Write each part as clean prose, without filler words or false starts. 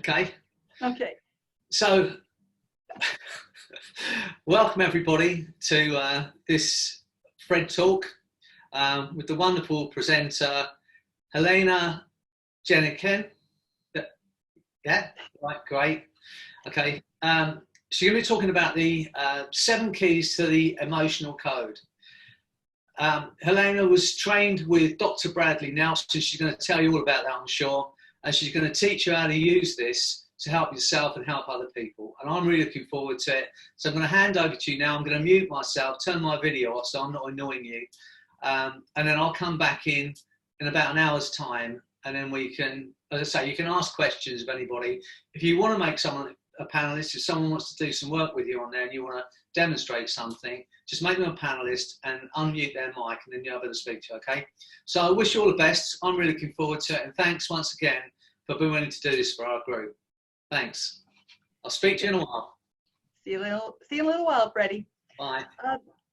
Okay. Okay. So, welcome everybody to this FredTalk with the wonderful presenter Helena, Jehnichen. Yeah, right, great. Okay. So you're going to be talking about the 7 keys to the emotional code. Helena was trained with Dr. Bradley Nelson. She's going to tell you all about that, I'm sure. And she's going to teach you how to use this to help yourself and help other people. And I'm really looking forward to it. So I'm going to hand over to you now. I'm going to mute myself, turn my video off so I'm not annoying you. And then I'll come back in about an hour's time. And then we can, as I say, you can ask questions of anybody. If you want to make someone a panelist, if someone wants to do some work with you on there and you want to demonstrate something, just make them a panelist and unmute their mic and then you'll be able to speak to you, okay? So I wish you all the best. I'm really looking forward to it. And thanks once again for being willing to do this for our group. Thanks. I'll speak to you in a while. See you in a little while, Freddie. Bye.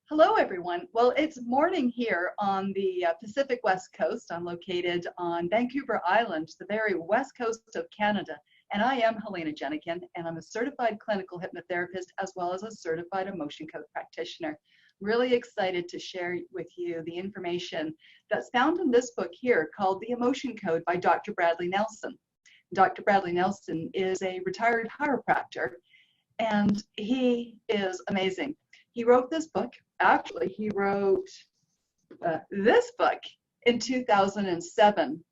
Hello, everyone. Well, it's morning here on the Pacific West Coast. I'm located on Vancouver Island, the very west coast of Canada. And I am Helena Jehnichen, and I'm a certified clinical hypnotherapist as well as a certified emotion code practitioner. Really excited to share with you the information that's found in this book here called The Emotion Code by Dr. Bradley Nelson. Dr. Bradley Nelson is a retired chiropractor, and he is amazing. He wrote this book. Actually, he wrote this book in 2007.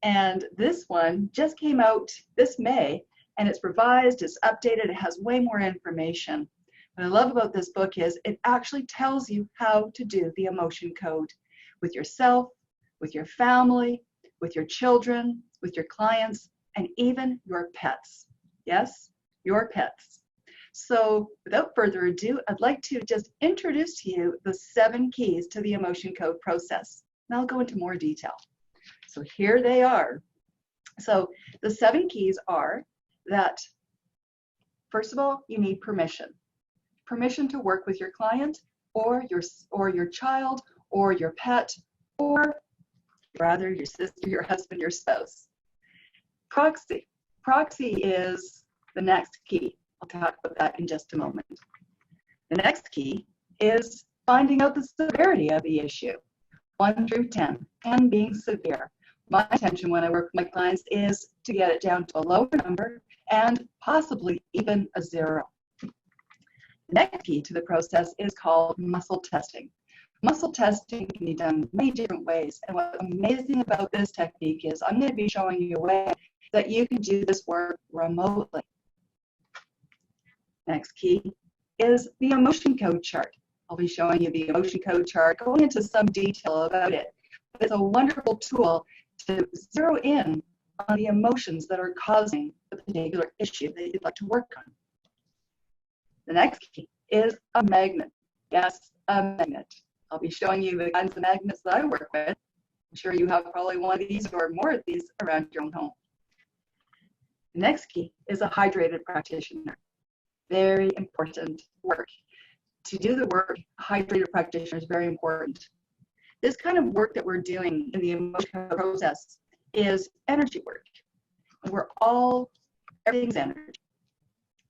And this one just came out this May, and it's revised, it's updated, it has way more information. What I love about this book is it actually tells you how to do the emotion code with yourself, with your family, with your children, with your clients, and even your pets. Yes, your pets. So without further ado, I'd like to just introduce to you the 7 keys to the emotion code process. And I'll go into more detail. So here they are. So the 7 keys are that, first of all, you need permission. Permission to work with your client or your child or your pet or your brother, your sister, your husband, your spouse. Proxy. Proxy is the next key. I'll talk about that in just a moment. The next key is finding out the severity of the issue. 1 through 10, 10 being severe. My intention when I work with my clients is to get it down to a lower number and possibly even a 0. The next key to the process is called muscle testing. Muscle testing can be done many different ways. And what's amazing about this technique is I'm going to be showing you a way that you can do this work remotely. Next key is the emotion code chart. I'll be showing you the emotion code chart, going into some detail about it. It's a wonderful tool to zero in on the emotions that are causing the particular issue that you'd like to work on. The next key is a magnet. Yes, a magnet. I'll be showing you the kinds of magnets that I work with. I'm sure you have probably one of these or more of these around your own home. The next key is a hydrated practitioner. Very important work. To do the work, a hydrated practitioner is very important. This kind of work that we're doing in the emotional process is energy work. Everything's energy.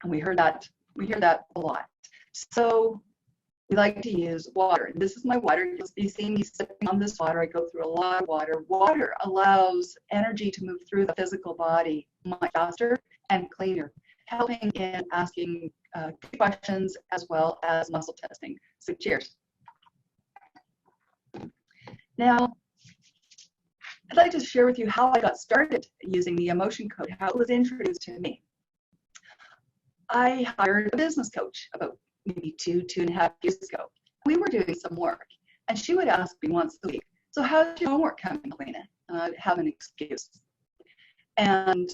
And we hear that a lot. So we like to use water. This is my water. You'll be seeing me sipping on this water. I go through a lot of water. Water allows energy to move through the physical body much faster and cleaner, helping in asking questions as well as muscle testing. So cheers. Now, I'd like to share with you how I got started using the emotion code, how it was introduced to me. I hired a business coach about maybe 2.5 years ago. We were doing some work, and she would ask me once a week, so how's your homework coming, Helena? And I'd have an excuse. And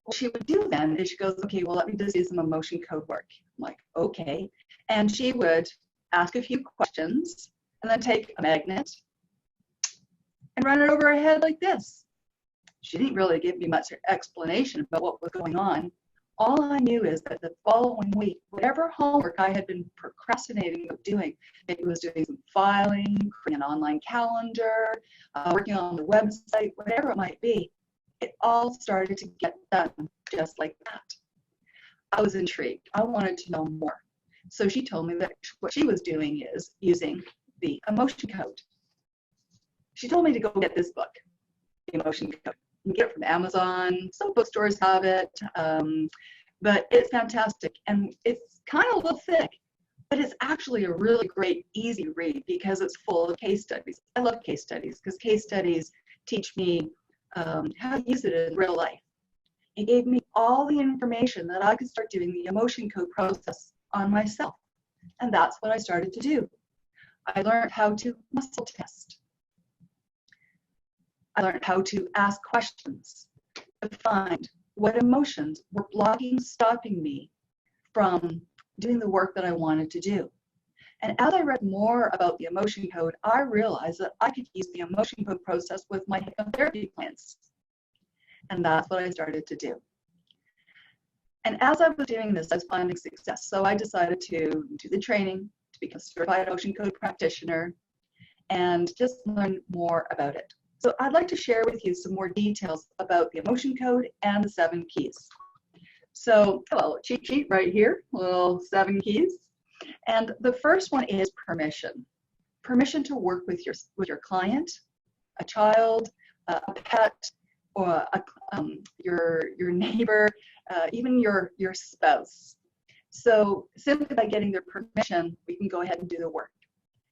what she would do then is she goes, okay, well, let me just do some emotion code work. I'm like, okay. And she would ask a few questions and then take a magnet and run it over her head like this. She didn't really give me much explanation about what was going on. All I knew is that the following week, whatever homework I had been procrastinating of doing, maybe it was doing some filing, creating an online calendar, working on the website, whatever it might be, it all started to get done just like that. I was intrigued. I wanted to know more. So she told me that what she was doing is using the emotion code. She told me to go get this book, The Emotion Code. You can get it from Amazon. Some bookstores have it, but it's fantastic. And it's kind of a little thick, but it's actually a really great, easy read because it's full of case studies. I love case studies because case studies teach me how to use it in real life. It gave me all the information that I could start doing the emotion code process on myself. And that's what I started to do. I learned how to muscle test. I learned how to ask questions to find what emotions were blocking, stopping me from doing the work that I wanted to do. And as I read more about the emotion code, I realized that I could use the emotion code process with my hypnotherapy clients. And that's what I started to do. And as I was doing this, I was finding success. So I decided to do the training to become a certified emotion code practitioner and just learn more about it. So I'd like to share with you some more details about the emotion code and the 7 keys. So, well, cheat sheet right here, little 7 keys. And the first one is permission. Permission to work with your client, a child, a pet, or your neighbor, even your spouse. So simply by getting their permission, we can go ahead and do the work.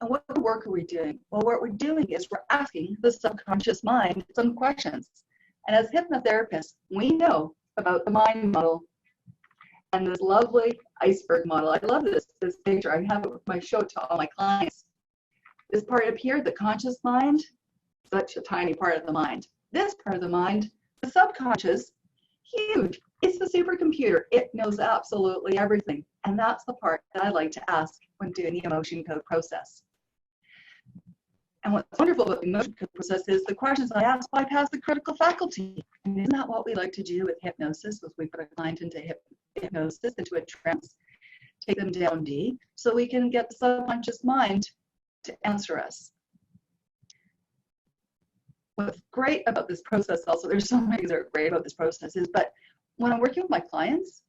And what work are we doing? Well, what we're doing is we're asking the subconscious mind some questions. And as hypnotherapists, we know about the mind model and this lovely iceberg model. I love this picture. I have it with my show to all my clients. This part up here, the conscious mind, such a tiny part of the mind. This part of the mind, the subconscious, huge. It's the supercomputer. It knows absolutely everything. And that's the part that I like to ask when doing the emotion code process. And what's wonderful about the emotion code process is the questions I ask bypass the critical faculty. And isn't that what we like to do with hypnosis? Is we put a client into hypnosis, into a trance, take them down deep, so we can get the subconscious mind to answer us. What's great about this process also, there's so many things that are great about this process is, but when I'm working with my clients,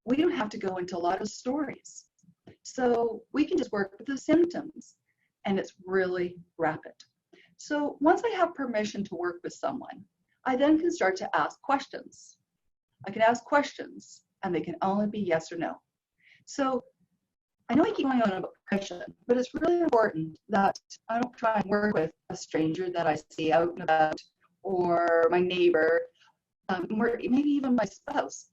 we don't have to go into a lot of stories. So we can just work with the symptoms, and it's really rapid. So once I have permission to work with someone, I then can start to ask questions. I can ask questions, and they can only be yes or no. So I know I keep going on about permission, but it's really important that I don't try and work with a stranger that I see out and about, or my neighbor, or maybe even my spouse.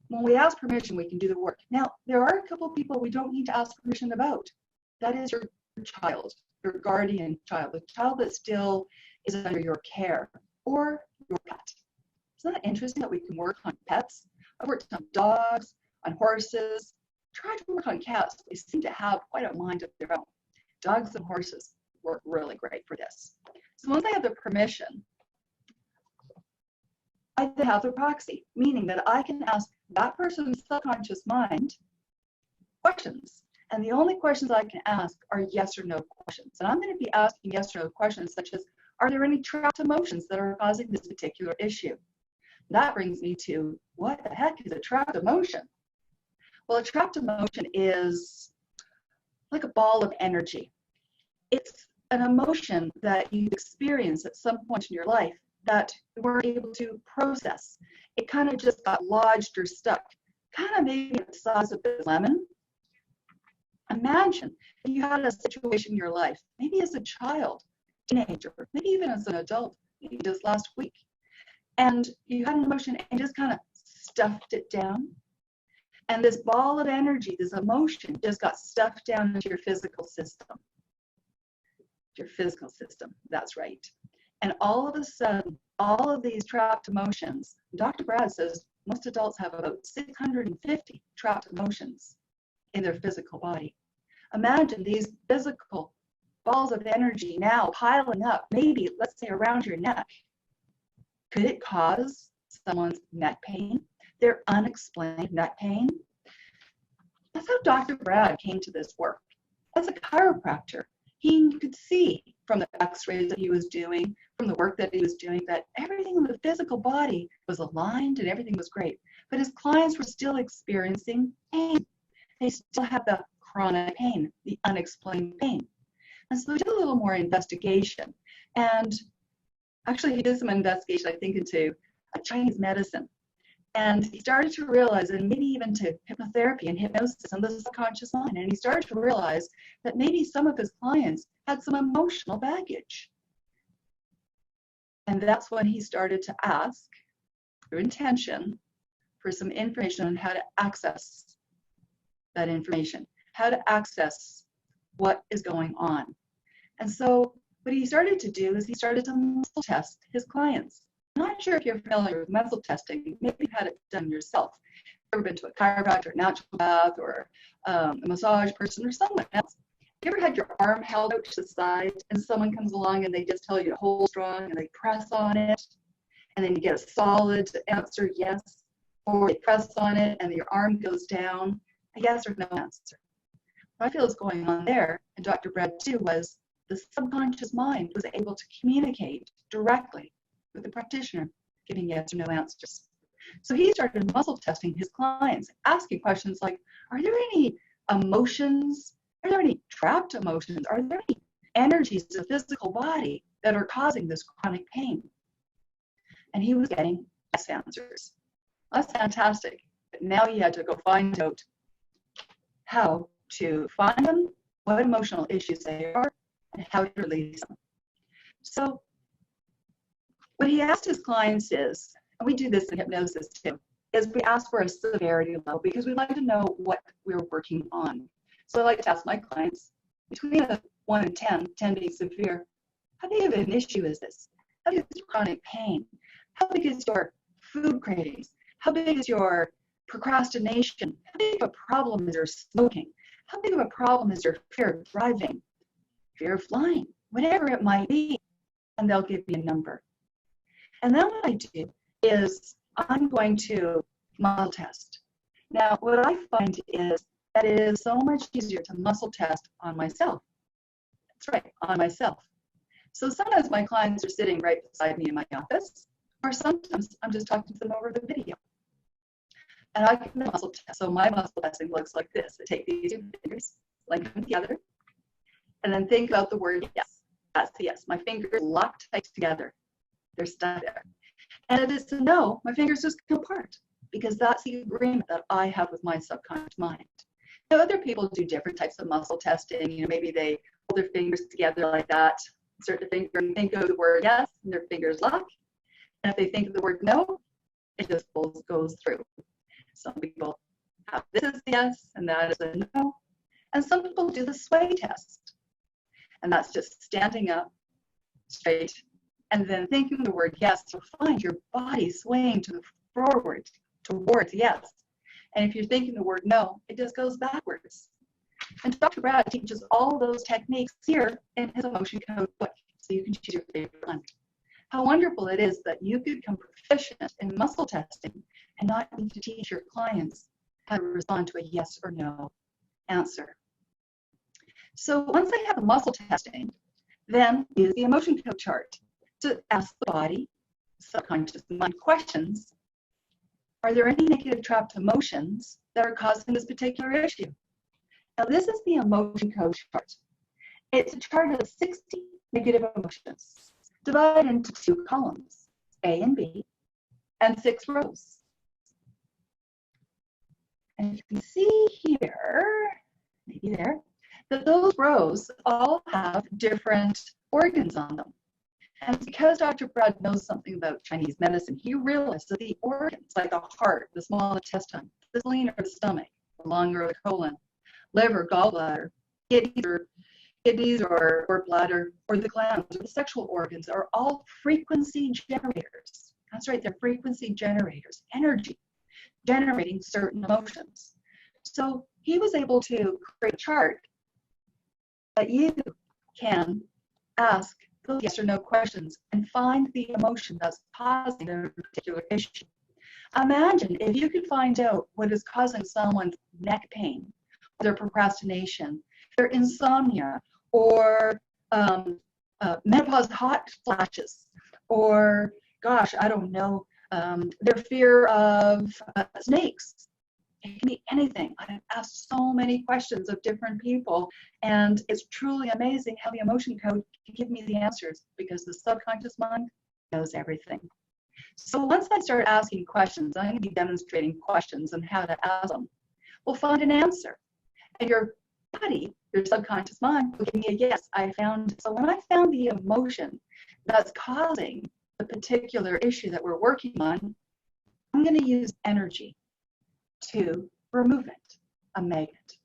When we ask permission, we can do the work. Now, there are a couple of people we don't need to ask permission about. That is your child, your guardian child, the child that still is under your care, or your pet. Isn't that interesting that we can work on pets? I've worked on dogs, on horses, tried to work on cats. They seem to have quite a mind of their own. Dogs and horses work really great for this. So once I have the permission, I then have the proxy, meaning that I can ask that person's subconscious mind questions. And the only questions I can ask are yes or no questions. And I'm going to be asking yes or no questions such as, are there any trapped emotions that are causing this particular issue? That brings me to, what the heck is a trapped emotion? Well, a trapped emotion is like a ball of energy. It's an emotion that you experience at some point in your life that you weren't able to process. It kind of just got lodged or stuck, kind of maybe the size of a lemon. Imagine if you had a situation in your life, maybe as a child, teenager, maybe even as an adult, maybe just last week, and you had an emotion and just kind of stuffed it down. And this ball of energy, this emotion, just got stuffed down into your physical system. Your physical system, that's right. And all of a sudden, all of these trapped emotions, Dr. Brad says most adults have about 650 trapped emotions in their physical body. Imagine these physical balls of energy now piling up, maybe, let's say, around your neck. Could it cause someone's neck pain, their unexplained neck pain? That's how Dr. Brad came to this work. As a chiropractor, he could see from the x-rays that he was doing, from the work that he was doing, that everything in the physical body was aligned and everything was great. But his clients were still experiencing pain. They still had the chronic pain, the unexplained pain. And so we did a little more investigation. And actually, he did some investigation, I think, into Chinese medicine. And he started to realize, and maybe even to hypnotherapy and hypnosis and the subconscious mind, and he started to realize that maybe some of his clients had some emotional baggage. And that's when he started to ask, through intention, for some information on how to access that information, how to access what is going on. And so what he started to do is he started to muscle test his clients. I'm not sure if you're familiar with muscle testing. Maybe you've had it done yourself. Ever been to a chiropractor, naturopath, or a massage person, or someone else? You ever had your arm held out to the side and someone comes along and they just tell you to hold strong and they press on it, and then you get a solid answer, yes, or they press on it and your arm goes down, a yes or no answer. What I feel is going on there, and Dr. Brad too, was the subconscious mind was able to communicate directly with the practitioner, giving yes or no answers. So he started muscle testing his clients, asking questions like, are there any emotions? Are there any trapped emotions? Are there any energies of the physical body that are causing this chronic pain? And he was getting yes answers. That's fantastic. But now he had to go find out how to find them, what emotional issues they are, and how to release them. So what he asked his clients is, and we do this in hypnosis too, is we ask for a severity level because we like to know what we're working on. So I like to ask my clients, between a 1 and 10, 10 being severe, how big of an issue is this? How big is your chronic pain? How big is your food cravings? How big is your procrastination? How big of a problem is your smoking? How big of a problem is your fear of driving, fear of flying, whatever it might be? And they'll give me a number. And then what I do is I'm going to muscle test. Now, what I find is that it is so much easier to muscle test on myself. That's right, on myself. So sometimes my clients are sitting right beside me in my office, or sometimes I'm just talking to them over the video. And I can muscle test. So my muscle testing looks like this. I take these two fingers, link them together, and then think about the word yes. That's the yes. My fingers locked tight together. They're stuck there. And if it's a no, my fingers just come apart because that's the agreement that I have with my subconscious mind. Now, other people do different types of muscle testing. You know, maybe they hold their fingers together like that, insert the finger and think of the word yes, and their fingers lock. And if they think of the word no, it just goes through. Some people have this is a yes, and that is a no. And some people do the sway test. And that's just standing up straight and then thinking the word yes. You'll find your body swaying to the forward towards yes. And if you're thinking the word no, it just goes backwards. And Dr. Brad teaches all those techniques here in his emotion code book, so you can choose your favorite one. How wonderful it is that you could become proficient in muscle testing and not need to teach your clients how to respond to a yes or no answer. So once they have the muscle testing, then use the emotion code chart to ask the body, subconscious mind questions. Are there any negative trapped emotions that are causing this particular issue? Now this is the emotion code chart. It's a chart of 60 negative emotions divided into 2 columns, A and B, and 6 rows. And you can see here, maybe there, that those rows all have different organs on them. And because Dr. Brad knows something about Chinese medicine, he realized that the organs, like the heart, the small intestine, the spleen or the stomach, the lung or the colon, liver, gallbladder, kidneys or bladder, or the glands, or the sexual organs are all frequency generators. That's right, they're frequency generators, energy, generating certain emotions. So he was able to create a chart that you can ask those yes or no questions and find the emotion that's causing a particular issue. Imagine if you could find out what is causing someone's neck pain, their procrastination, their insomnia, or menopause hot flashes, or gosh, I don't know, their fear of snakes. It can be anything. I've asked so many questions of different people, and it's truly amazing how the emotion code can give me the answers, because the subconscious mind knows everything. So once I start asking questions, I'm going to be demonstrating questions and how to ask them. We'll find an answer. And your body, your subconscious mind, will give me a yes, I found. So when I found the emotion that's causing the particular issue that we're working on, I'm going to use energy to remove it, a magnet.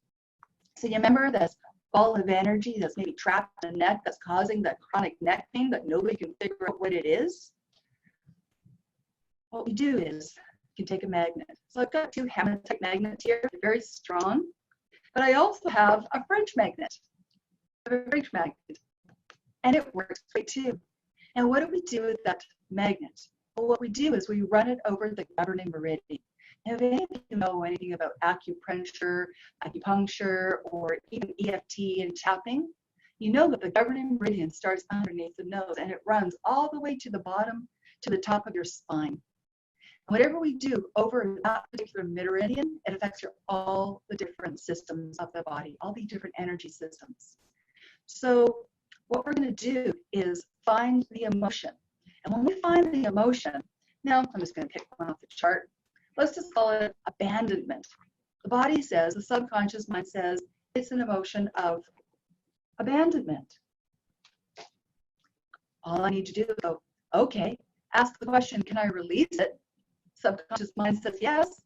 So you remember this ball of energy that's maybe trapped in the neck that's causing that chronic neck pain that nobody can figure out what it is? What we do is you can take a magnet. So I've got 2 hematite magnets here, they're very strong, but I also have a French magnet. I have a French magnet, and it works great too. And what do we do with that magnet? Well, what we do is we run it over the governing meridian. Now, if any of you know anything about acupuncture, or even EFT and tapping, you know that the governing meridian starts underneath the nose and it runs all the way to the bottom, to the top of your spine. Whatever we do over that particular meridian, it affects all the different systems of the body, all the different energy systems. So what we're going to do is find the emotion. And when we find the emotion, now I'm just going to pick one off the chart. Let's just call it abandonment. The body says, the subconscious mind says, it's an emotion of abandonment. All I need to do is go, okay, ask the question, can I release it? Subconscious mind says, yes,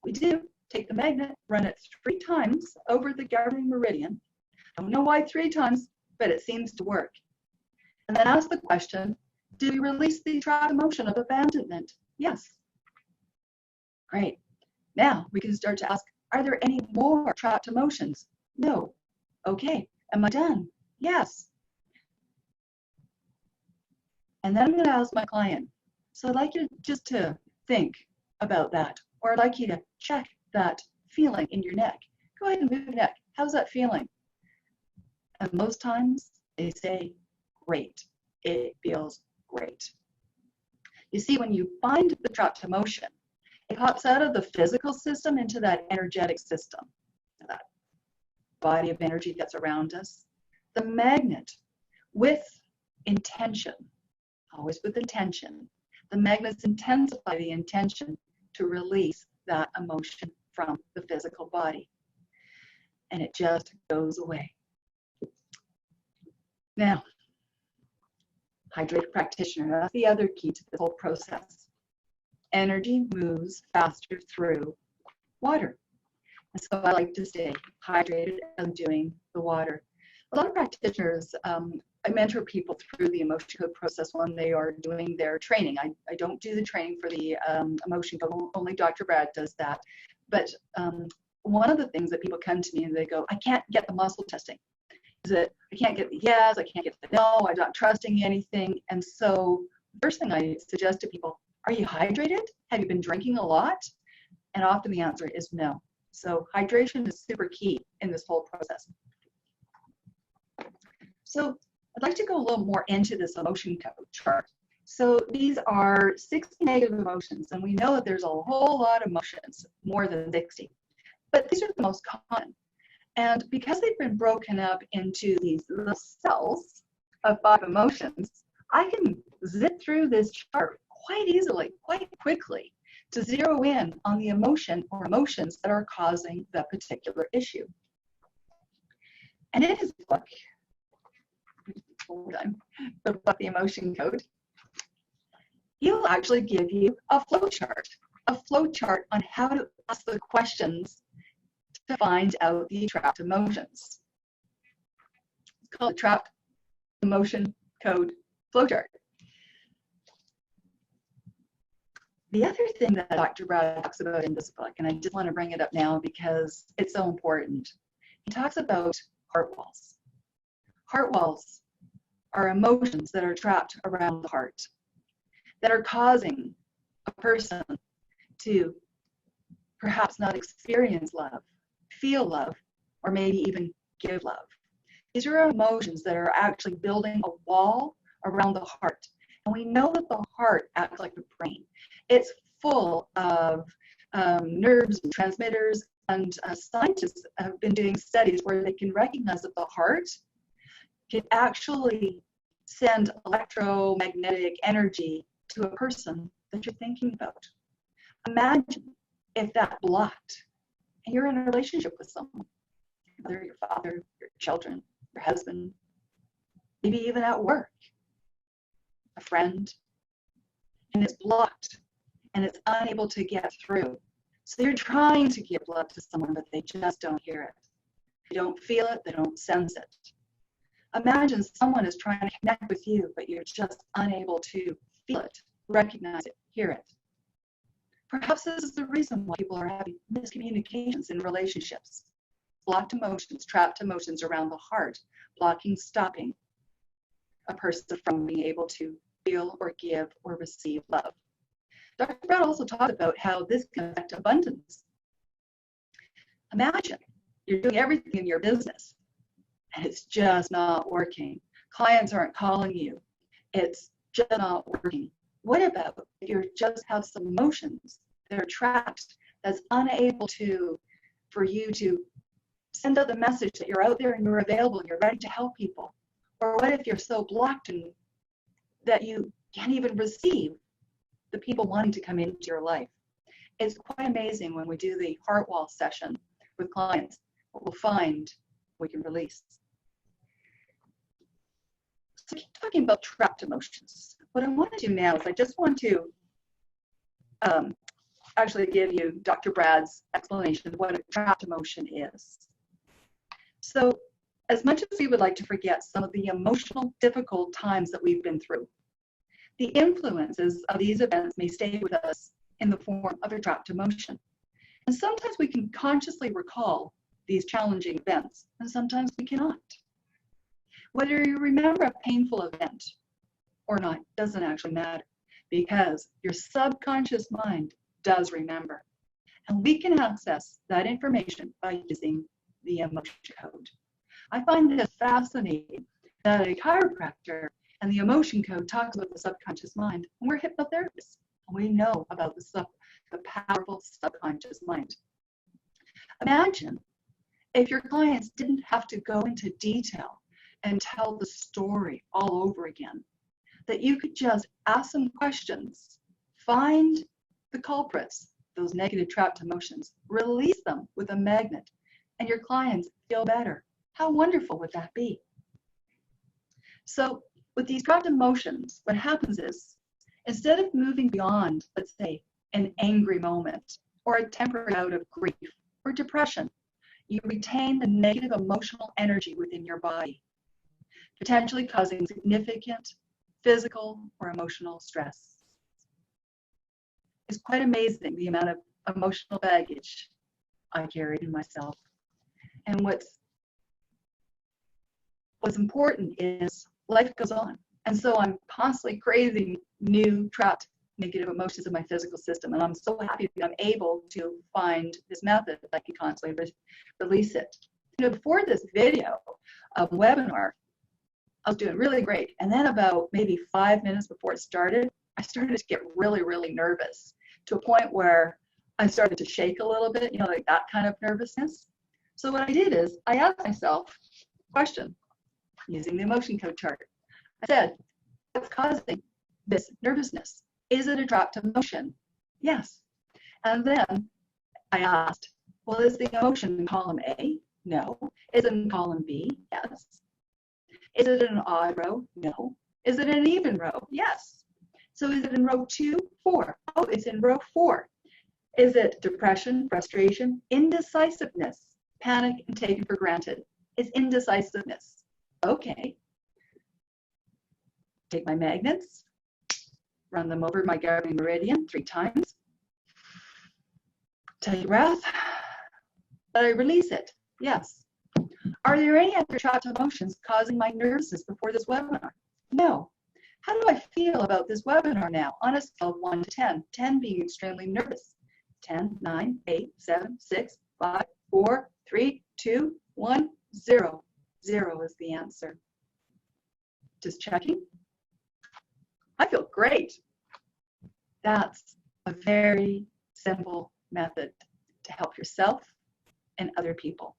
we do. Take the magnet, run it 3 times over the governing meridian. I don't know why 3 times, but it seems to work. And then ask the question, do we release the trapped emotion of abandonment? Yes. Great. Now we can start to ask, are there any more trapped emotions? No. Okay. Am I done? Yes. And then I'm going to ask my client, so I'd like you just to think about that, or I'd like you to check that feeling in your neck. Go ahead and move your neck. How's that feeling? And most times they say, great. It feels great. You see, when you find the trapped emotion, it pops out of the physical system into that energetic system, that body of energy that's around us. The magnet, with intention, always with intention, the magnets intensify the intention to release that emotion from the physical body. And it just goes away. Now, hydrated practitioner, that's the other key to the whole process. Energy moves faster through water. And so I like to stay hydrated and doing the water. A lot of practitioners, I mentor people through the emotion code process when they are doing their training. I don't do the training for the emotion code, only Dr. Brad does that. But one of the things that people come to me and they go, I can't get the muscle testing. Is it, I can't get the yes, I can't get the no, I'm not trusting anything. And so first thing I suggest to people, are you hydrated? Have you been drinking a lot? And often the answer is no. So hydration is super key in this whole process. So I'd like to go a little more into this emotion code chart. So these are 60 negative emotions, and we know that there's a whole lot of emotions, more than 60. But these are the most common. And because they've been broken up into these little cells of 5 emotions, I can zip through this chart quite easily, quite quickly, to zero in on the emotion or emotions that are causing that particular issue. And in his book, the book, The Emotion Code, he'll actually give you a flow chart on how to ask the questions to find out the trapped emotions. It's called the Trapped Emotion Code Flowchart. The other thing that Dr. Brad talks about in this book, and I just want to bring it up now because it's so important, he talks about heart walls. Heart walls are emotions that are trapped around the heart that are causing a person to perhaps not experience love, feel love, or maybe even give love. These are emotions that are actually building a wall around the heart. And we know that the heart acts like the brain. It's full of nerves and transmitters, and scientists have been doing studies where they can recognize that the heart can actually send electromagnetic energy to a person that you're thinking about. Imagine if that blocked and you're in a relationship with someone, whether your father, your children, your husband, maybe even at work, a friend, and it's blocked and it's unable to get through. So you're trying to give love to someone, but they just don't hear it. They don't feel it, they don't sense it. Imagine someone is trying to connect with you, but you're just unable to feel it, recognize it, hear it. Perhaps this is the reason why people are having miscommunications in relationships. Blocked emotions, trapped emotions around the heart, blocking, stopping a person from being able to feel or give or receive love. Dr. Brad also talked about how this can affect abundance. Imagine you're doing everything in your business and it's just not working. Clients aren't calling you. It's just not working. What about if you just have some emotions that are trapped, that's unable for you to send out the message that you're out there and you're available and you're ready to help people? Or what if you're so blocked and that you can't even receive the people wanting to come into your life? It's quite amazing when we do the heart wall session with clients, what we'll find we can release. So keep talking about trapped emotions. What I want to do now is I just want to actually give you Dr. Brad's explanation of what a trapped emotion is. So as much as we would like to forget some of the emotional difficult times that we've been through, the influences of these events may stay with us in the form of a trapped emotion. And sometimes we can consciously recall these challenging events, and sometimes we cannot. Whether you remember a painful event or not doesn't actually matter, because your subconscious mind does remember. And we can access that information by using the emotion code. I find this fascinating that a chiropractor and the emotion code talks about the subconscious mind, and we're hypnotherapists, and we know about the powerful subconscious mind. Imagine if your clients didn't have to go into detail and tell the story all over again, that you could just ask some questions, find the culprits, those negative trapped emotions, release them with a magnet, and your clients feel better. How wonderful would that be? So with these trapped emotions, what happens is, instead of moving beyond, let's say, an angry moment or a temporary bout of grief or depression, you retain the negative emotional energy within your body, potentially causing significant physical or emotional stress. It's quite amazing the amount of emotional baggage I carried in myself. And what's important is life goes on. And so I'm constantly craving new trapped negative emotions in my physical system. And I'm so happy that I'm able to find this method that I can constantly release it. You know, before this video webinar, I was doing really great. And then about maybe 5 minutes before it started, I started to get really, really nervous, to a point where I started to shake a little bit, you know, like that kind of nervousness. So what I did is I asked myself a question using the emotion code chart. I said, what's causing this nervousness? Is it a trapped emotion? Yes. And then I asked, well, is the emotion in column A? No. Is it in column B? Yes. Is it in an odd row? No. Is it in an even row? Yes. So is it in row 2, 4? Oh, it's in row 4. Is it depression, frustration, indecisiveness, panic, and taken for granted? It's indecisiveness. Okay. Take my magnets, run them over my governing meridian 3 times. Take a breath. But I release it. Yes. Are there any other trapped emotions causing my nervousness before this webinar? No. How do I feel about this webinar now on a scale of 1 to 10? 10 being extremely nervous. 10, 9, 8, 7, 6, 5, 4, 3, 2, 1, 0. 0 is the answer. Just checking. I feel great. That's a very simple method to help yourself and other people.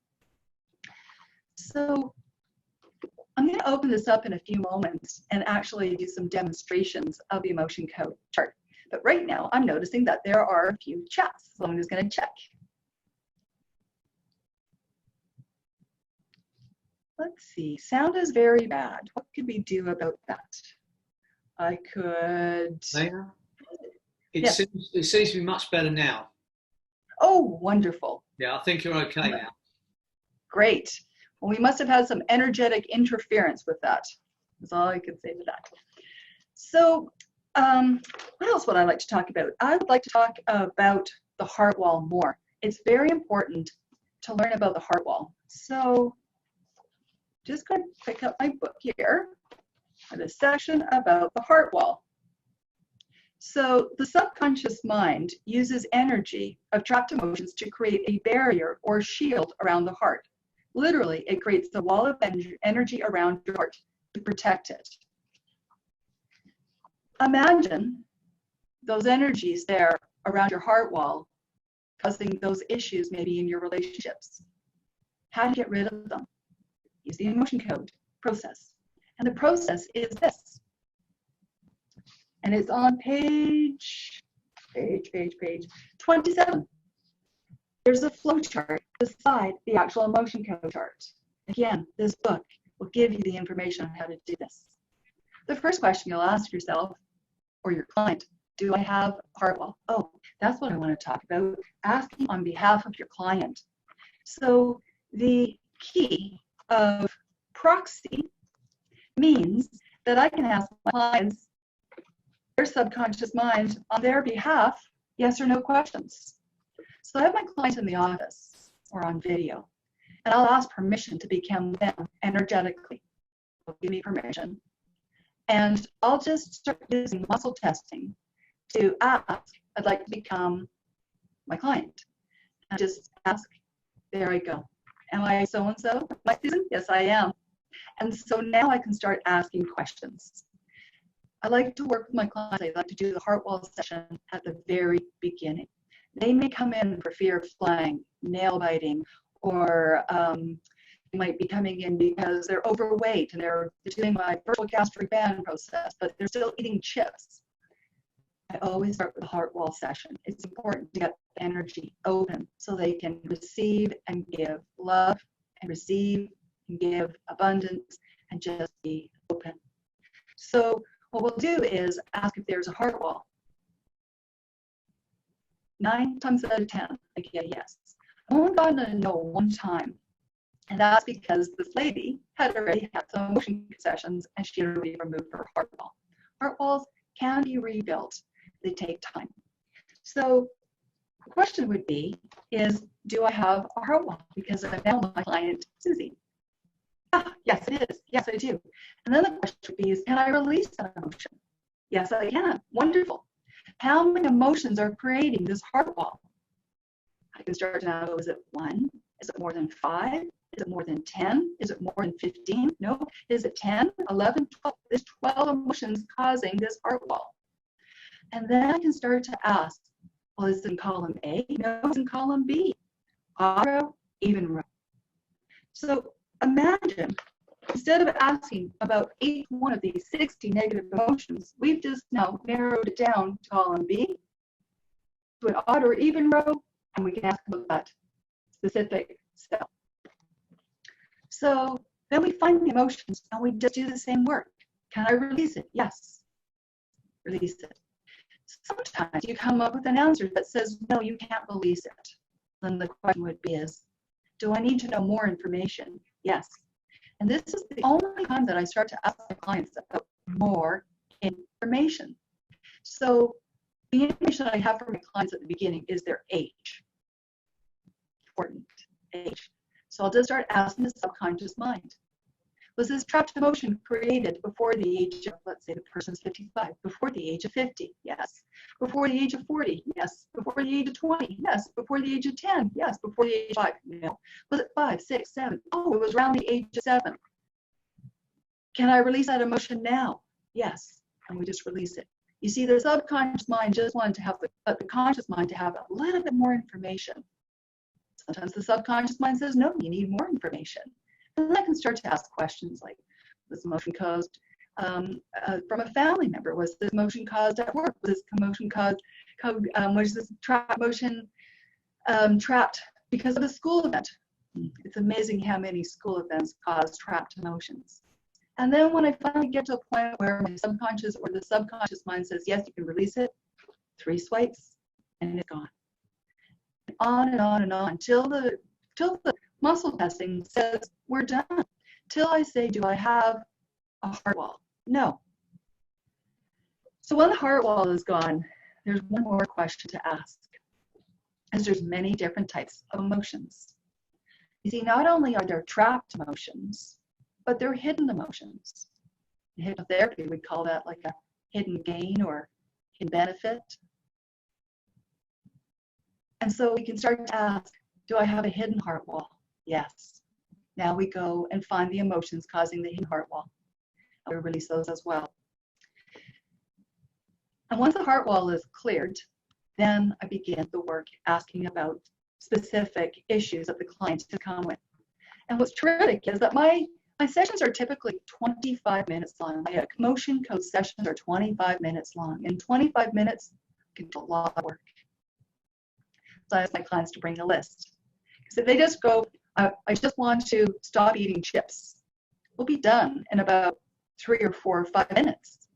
So I'm going to open this up in a few moments and actually do some demonstrations of the emotion code chart. But right now, I'm noticing that there are a few chats, so I'm just going to check. Let's see, sound is very bad. What could we do about that? I could... It seems to be much better now. Oh, wonderful. Yeah, I think you're okay now. Great. Well, we must have had some energetic interference with that. That's all I can say to that. So what else would I like to talk about? I would like to talk about the heart wall more. It's very important to learn about the heart wall. So just going to pick up my book here for this section about the heart wall. So the subconscious mind uses energy of trapped emotions to create a barrier or shield around the heart. Literally, it creates a wall of energy around your heart to protect it. Imagine those energies there around your heart wall causing those issues maybe in your relationships. How to get rid of them? Use the emotion code process. And the process is this. And it's on page 27. There's a flow chart beside the actual emotion code chart. Again, this book will give you the information on how to do this. The first question you'll ask yourself or your client, do I have a heart wall? Oh, that's what I want to talk about, asking on behalf of your client. So the key of proxy means that I can ask my clients their subconscious mind on their behalf, yes or no questions. So I have my client in the office or on video, and I'll ask permission to become them energetically. They'll give me permission. And I'll just start using muscle testing to ask, I'd like to become my client. And just ask, there I go. Am I so-and-so? Am I Susan? Yes, I am. And so now I can start asking questions. I like to work with my clients. I like to do the heart wall session at the very beginning. They may come in for fear of flying, nail biting, or they might be coming in because they're overweight and they're doing my virtual gastric band process, but they're still eating chips. I always start with the heart wall session. It's important to get energy open so they can receive and give love and receive and give abundance and just be open. So what we'll do is ask if there's a heart wall. 9 times out of 10, I get a yes. I've only gotten a no one time. And that's because this lady had already had some emotion sessions and she had already removed her heart wall. Heart walls can be rebuilt. They take time. So the question would be, do I have a heart wall? Because I know my client, Susie. Yes, it is. Yes, I do. And then the question would be, can I release that emotion? Yes, I can. Wonderful. How many emotions are creating this heart wall? I can start to now go, is it 1? Is it more than 5? Is it more than 10? Is it more than 15? No. Is it 10, 11, 12? There's 12 emotions causing this heart wall. And then I can start to ask, well, is it in column A? No, it's in column B. Odd row, even row. So imagine, instead of asking about each one of these 60 negative emotions, we've just now narrowed it down to column B, to an odd or even row, and we can ask about that specific cell. So then we find the emotions and we just do the same work. Can I release it? Yes. Release it. Sometimes you come up with an answer that says, no, you can't release it. Then the question would be do I need to know more information? Yes. And this is the only time that I start to ask my clients about more information. So the information I have for my clients at the beginning is their age. Important age. So I'll just start asking the subconscious mind. Was this trapped emotion created before the age of, let's say the person's 55, before the age of 50? Yes. Before the age of 40? Yes. Before the age of 20? Yes. Before the age of 10? Yes. Before the age of 5? No. Was it 5, 6, 7? Oh, it was around the age of 7. Can I release that emotion now? Yes. And we just release it. You see, the subconscious mind just wanted to have the conscious mind to have a little bit more information. Sometimes the subconscious mind says, no, you need more information. And then I can start to ask questions like, was emotion caused from a family member? Was this emotion caused at work? Was this emotion was this emotion trapped because of a school event? It's amazing how many school events cause trapped emotions. And then when I finally get to a point where my subconscious or the subconscious mind says, yes, you can release it, 3 swipes, and it's gone. And on and on and on until the muscle testing says we're done. Till I say, do I have a heart wall? No. So when the heart wall is gone, there's one more question to ask, as there's many different types of emotions. You see, not only are there trapped emotions, but they're hidden emotions. In hypnotherapy, we call that like a hidden gain or hidden benefit. And so we can start to ask, do I have a hidden heart wall? Yes. Now we go and find the emotions causing the hidden heart wall. And we release those as well. And once the heart wall is cleared, then I begin the work asking about specific issues that the client has come with. And what's terrific is that my sessions are typically 25 minutes long. My emotion code sessions are 25 minutes long. In 25 minutes, I can do a lot of work. So I ask my clients to bring a list. Because if they just go, I just want to stop eating chips, we'll be done in about 3 or 4 or 5 minutes.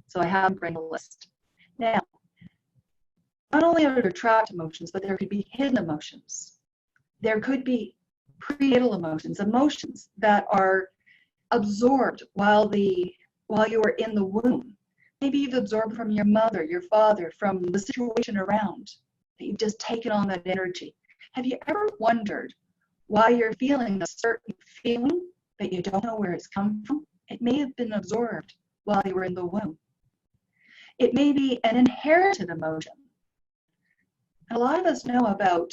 So I have them bring a list. Now, not only are there trapped emotions, but there could be hidden emotions. There could be prenatal emotions, emotions that are absorbed while you are in the womb. Maybe you've absorbed from your mother, your father, from the situation around, that you've just taken on that energy. Have you ever wondered why you're feeling a certain feeling, but you don't know where it's come from? It may have been absorbed while you were in the womb. It may be an inherited emotion. A lot of us know about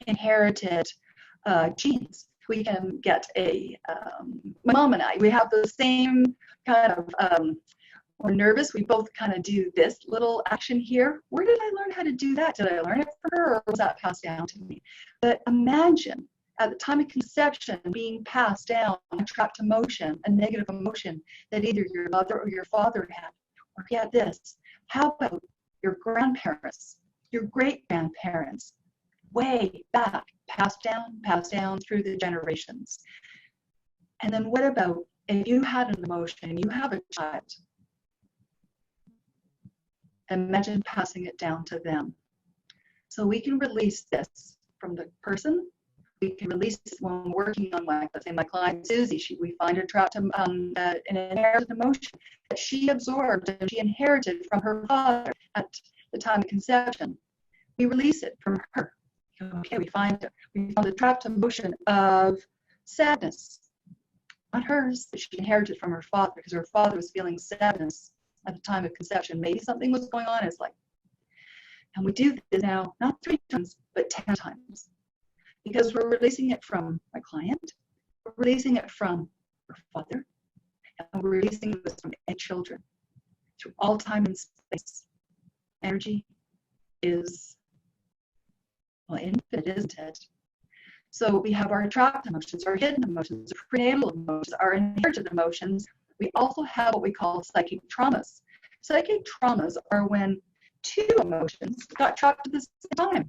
inherited genes. We can get my mom and I, we have the same kind of, we're nervous, we both kind of do this little action here. Where did I learn how to do that? Did I learn it from her, or was that passed down to me? But imagine at the time of conception being passed down a trapped emotion, a negative emotion that either your mother or your father had. Or get this, how about your grandparents, your great-grandparents, way back, passed down through the generations. And then what about if you had an emotion, you have a child, imagine passing it down to them. So we can release this from the person. We can release this when we're working on, let's say my client Susie, we find her trapped in an inherited emotion that she absorbed and she inherited from her father at the time of conception. We release it from her. Okay, we found a trapped emotion of sadness, not hers, but she inherited from her father because her father was feeling sadness at the time of conception. Maybe something was going on in his life. And we do this now, not 3 times, but 10 times. Because we're releasing it from my client, we're releasing it from her father, and we're releasing this from any children through all time and space. Energy is, well, infinite, isn't it? So we have our trapped emotions, our hidden emotions, our prenatal emotions, our inherited emotions. We also have what we call psychic traumas. Psychic traumas are when 2 emotions got trapped at the same time.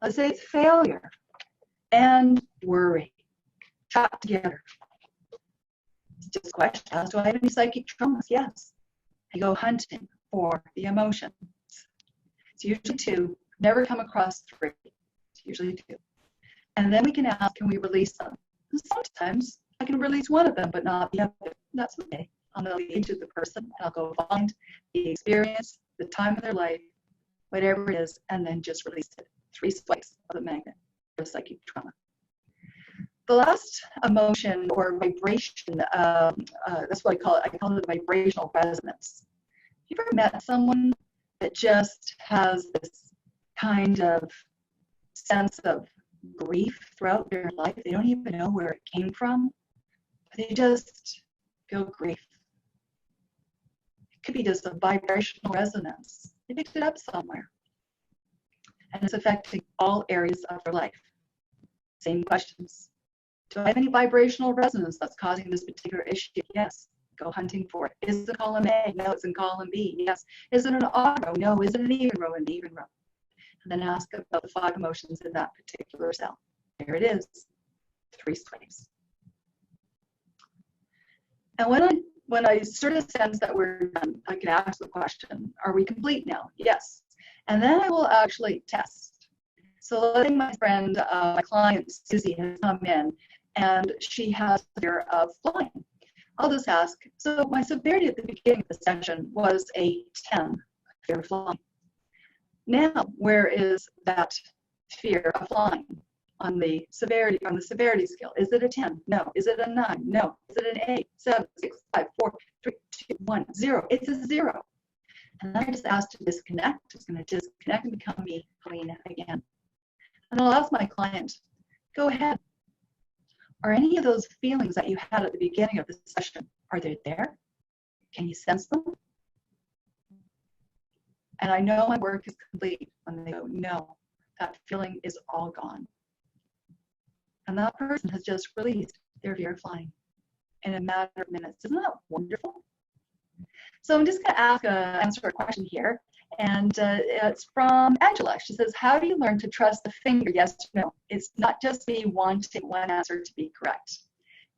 Let's say it's failure and worry, trapped together. It's just a question, do I have any psychic traumas? Yes. I go hunting for the emotions. It's usually 2, never come across 3. It's usually 2. And then we can ask, can we release them? And sometimes I can release one of them, but not the other. That's okay. I'll know the age of the person, and I'll go find the experience, the time of their life, whatever it is, and then just release it. 3 swipes of the magnet for psychic trauma. The last emotion or vibration, that's what I call it. I call it vibrational resonance. You ever met someone that just has this kind of sense of grief throughout their life? They don't even know where it came from, but they just feel grief. It could be just a vibrational resonance. They picked it up somewhere, and it's affecting all areas of their life. Same questions. Do I have any vibrational resonance that's causing this particular issue? Yes. Go hunting for it. Is it column A? No, it's in column B. Yes. Is it an odd row? No. Is it an even row? An even row. And then ask about the 5 emotions in that particular cell. There it is. 3 swipes. And when I sort of sense that we're done, I can ask the question, are we complete now? Yes. And then I will actually test. So let's say my friend, my client, Susie, has come in and she has fear of flying. I'll just ask, so my severity at the beginning of the session was a 10, fear of flying. Now, where is that fear of flying on the severity scale? Is it a 10? No. Is it a 9? No. Is it an 8, 7, 6, 5, 4, 3, 2, 1, 0? It's a 0. And then I just ask to disconnect. It's going to disconnect and become me, Helena, again. And I'll ask my client, go ahead. Are any of those feelings that you had at the beginning of the session, are they there? Can you sense them? And I know my work is complete when they go, no, that feeling is all gone. And that person has just released their fear of flying in a matter of minutes. Isn't that wonderful? So I'm just going to answer a question here. And it's from Angela. She says, how do you learn to trust the finger? Yes or no? It's not just me wanting one answer to be correct.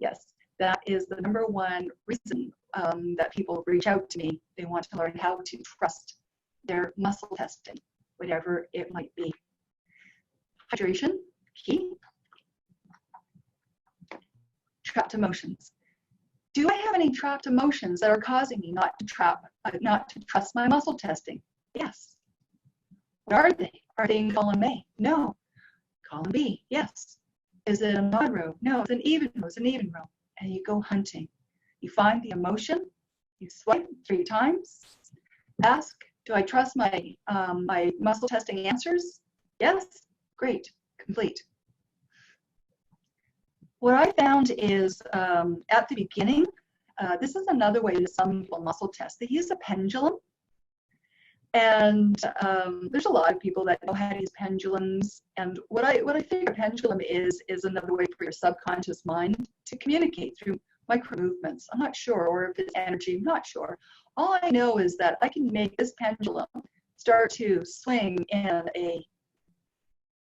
Yes, that is the number one reason that people reach out to me. They want to learn how to trust their muscle testing, whatever it might be. Hydration, key. Trapped emotions. Do I have any trapped emotions that are causing me not to trust my muscle testing? Yes. What are they? Are they in column A? No. Column B? Yes. Is it an odd row? No. It's an even row. It's an even row. And you go hunting. You find the emotion. You swipe 3 times. Ask, do I trust my my muscle testing answers? Yes. Great. Complete. What I found is at the beginning, this is another way that some people muscle test. They use a pendulum. And there's a lot of people that know how to use pendulums. And what I think a pendulum is another way for your subconscious mind to communicate through micro movements. I'm not sure, or if it's energy, I'm not sure. All I know is that I can make this pendulum start to swing to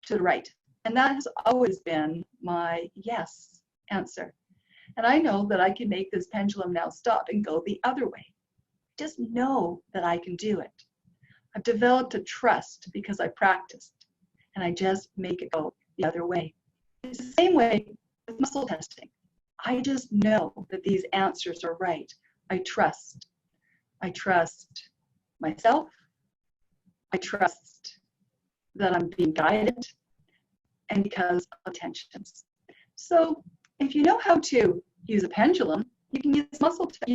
the right. And that has always been my yes answer. And I know that I can make this pendulum now stop and go the other way. Just know that I can do it. I've developed a trust because I practiced, and I just make it go the other way. It's the same way with muscle testing. I just know that these answers are right. I trust. I trust myself. I trust that I'm being guided, and because of tensions. So if you know how to use a pendulum, you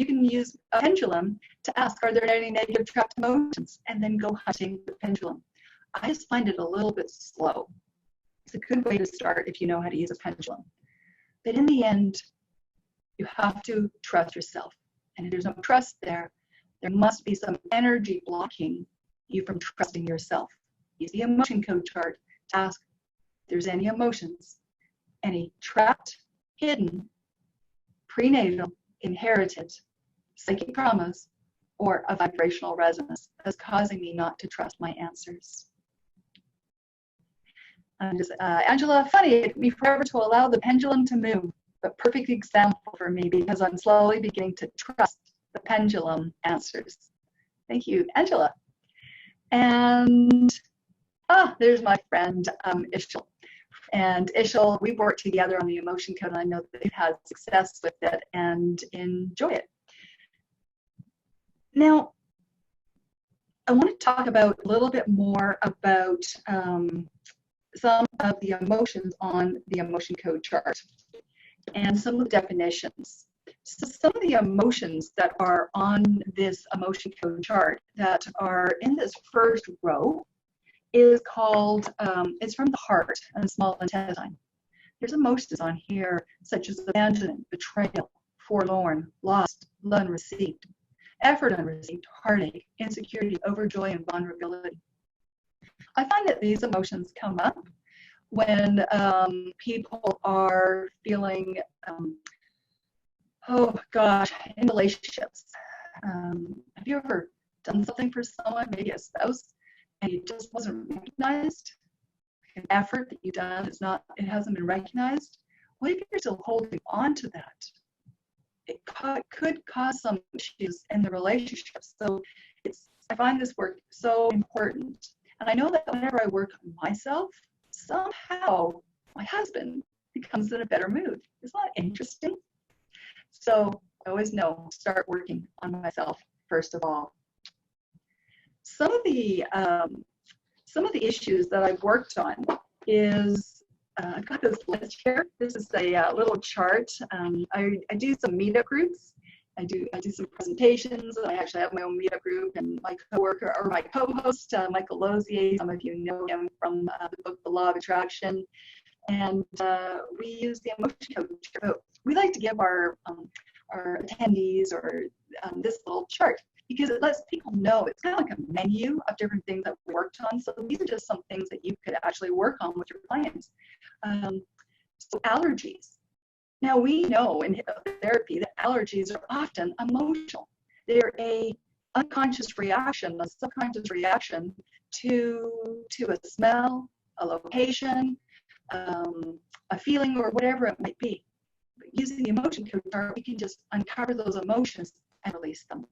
can use a pendulum to ask, are there any negative trapped emotions? And then go hunting the pendulum. I just find it a little bit slow. It's a good way to start if you know how to use a pendulum. But in the end, you have to trust yourself. And if there's no trust there must be some energy blocking you from trusting yourself. Use the emotion code chart to ask if there's any emotions, any trapped, hidden, prenatal, inherited psychic traumas, or a vibrational resonance that's causing me not to trust my answers. And just, Angela, funny, it took me forever to allow the pendulum to move, but perfect example for me because I'm slowly beginning to trust the pendulum answers. Thank you, Angela. And there's my friend Ishel. And Ishel, we've worked together on the emotion code, and I know that they've had success with it and enjoy it. Now, I want to talk about a little bit more about some of the emotions on the emotion code chart. and some of the definitions. So some of the emotions that are on this emotion code chart that are in this first row is called, it's from the heart and the small intestine. There's emotions on here such as abandonment, betrayal, forlorn, lost, unreceived, effort unreceived, heartache, insecurity, overjoy, and vulnerability. I find that these emotions come up when people are feeling, oh gosh, in relationships. Have you ever done something for someone, maybe a spouse, and it just wasn't recognized? An effort that you've done it hasn't been recognized. What if you're still holding on to that? It could cause some issues in the relationship. So I find this work so important. And I know that whenever I work on myself, somehow my husband becomes in a better mood. Isn't that interesting? So I always know, start working on myself first of all. Some of the issues that I've worked on is, I've got this list here. This is a little chart. I do some meetup groups. I do some presentations, and I actually have my own meetup group, and my coworker or my co-host, Michael Lozier, some of you know him from the book, The Law of Attraction, and we use the emotion code. We like to give our attendees or this little chart because it lets people know. It's kind of like a menu of different things that we worked on. So these are just some things that you could actually work on with your clients. So allergies. Now we know in hypnotherapy that allergies are often emotional. They're a unconscious reaction, a subconscious reaction to a smell, a location, a feeling, or whatever it might be. But using the emotion code chart, we can just uncover those emotions and release them.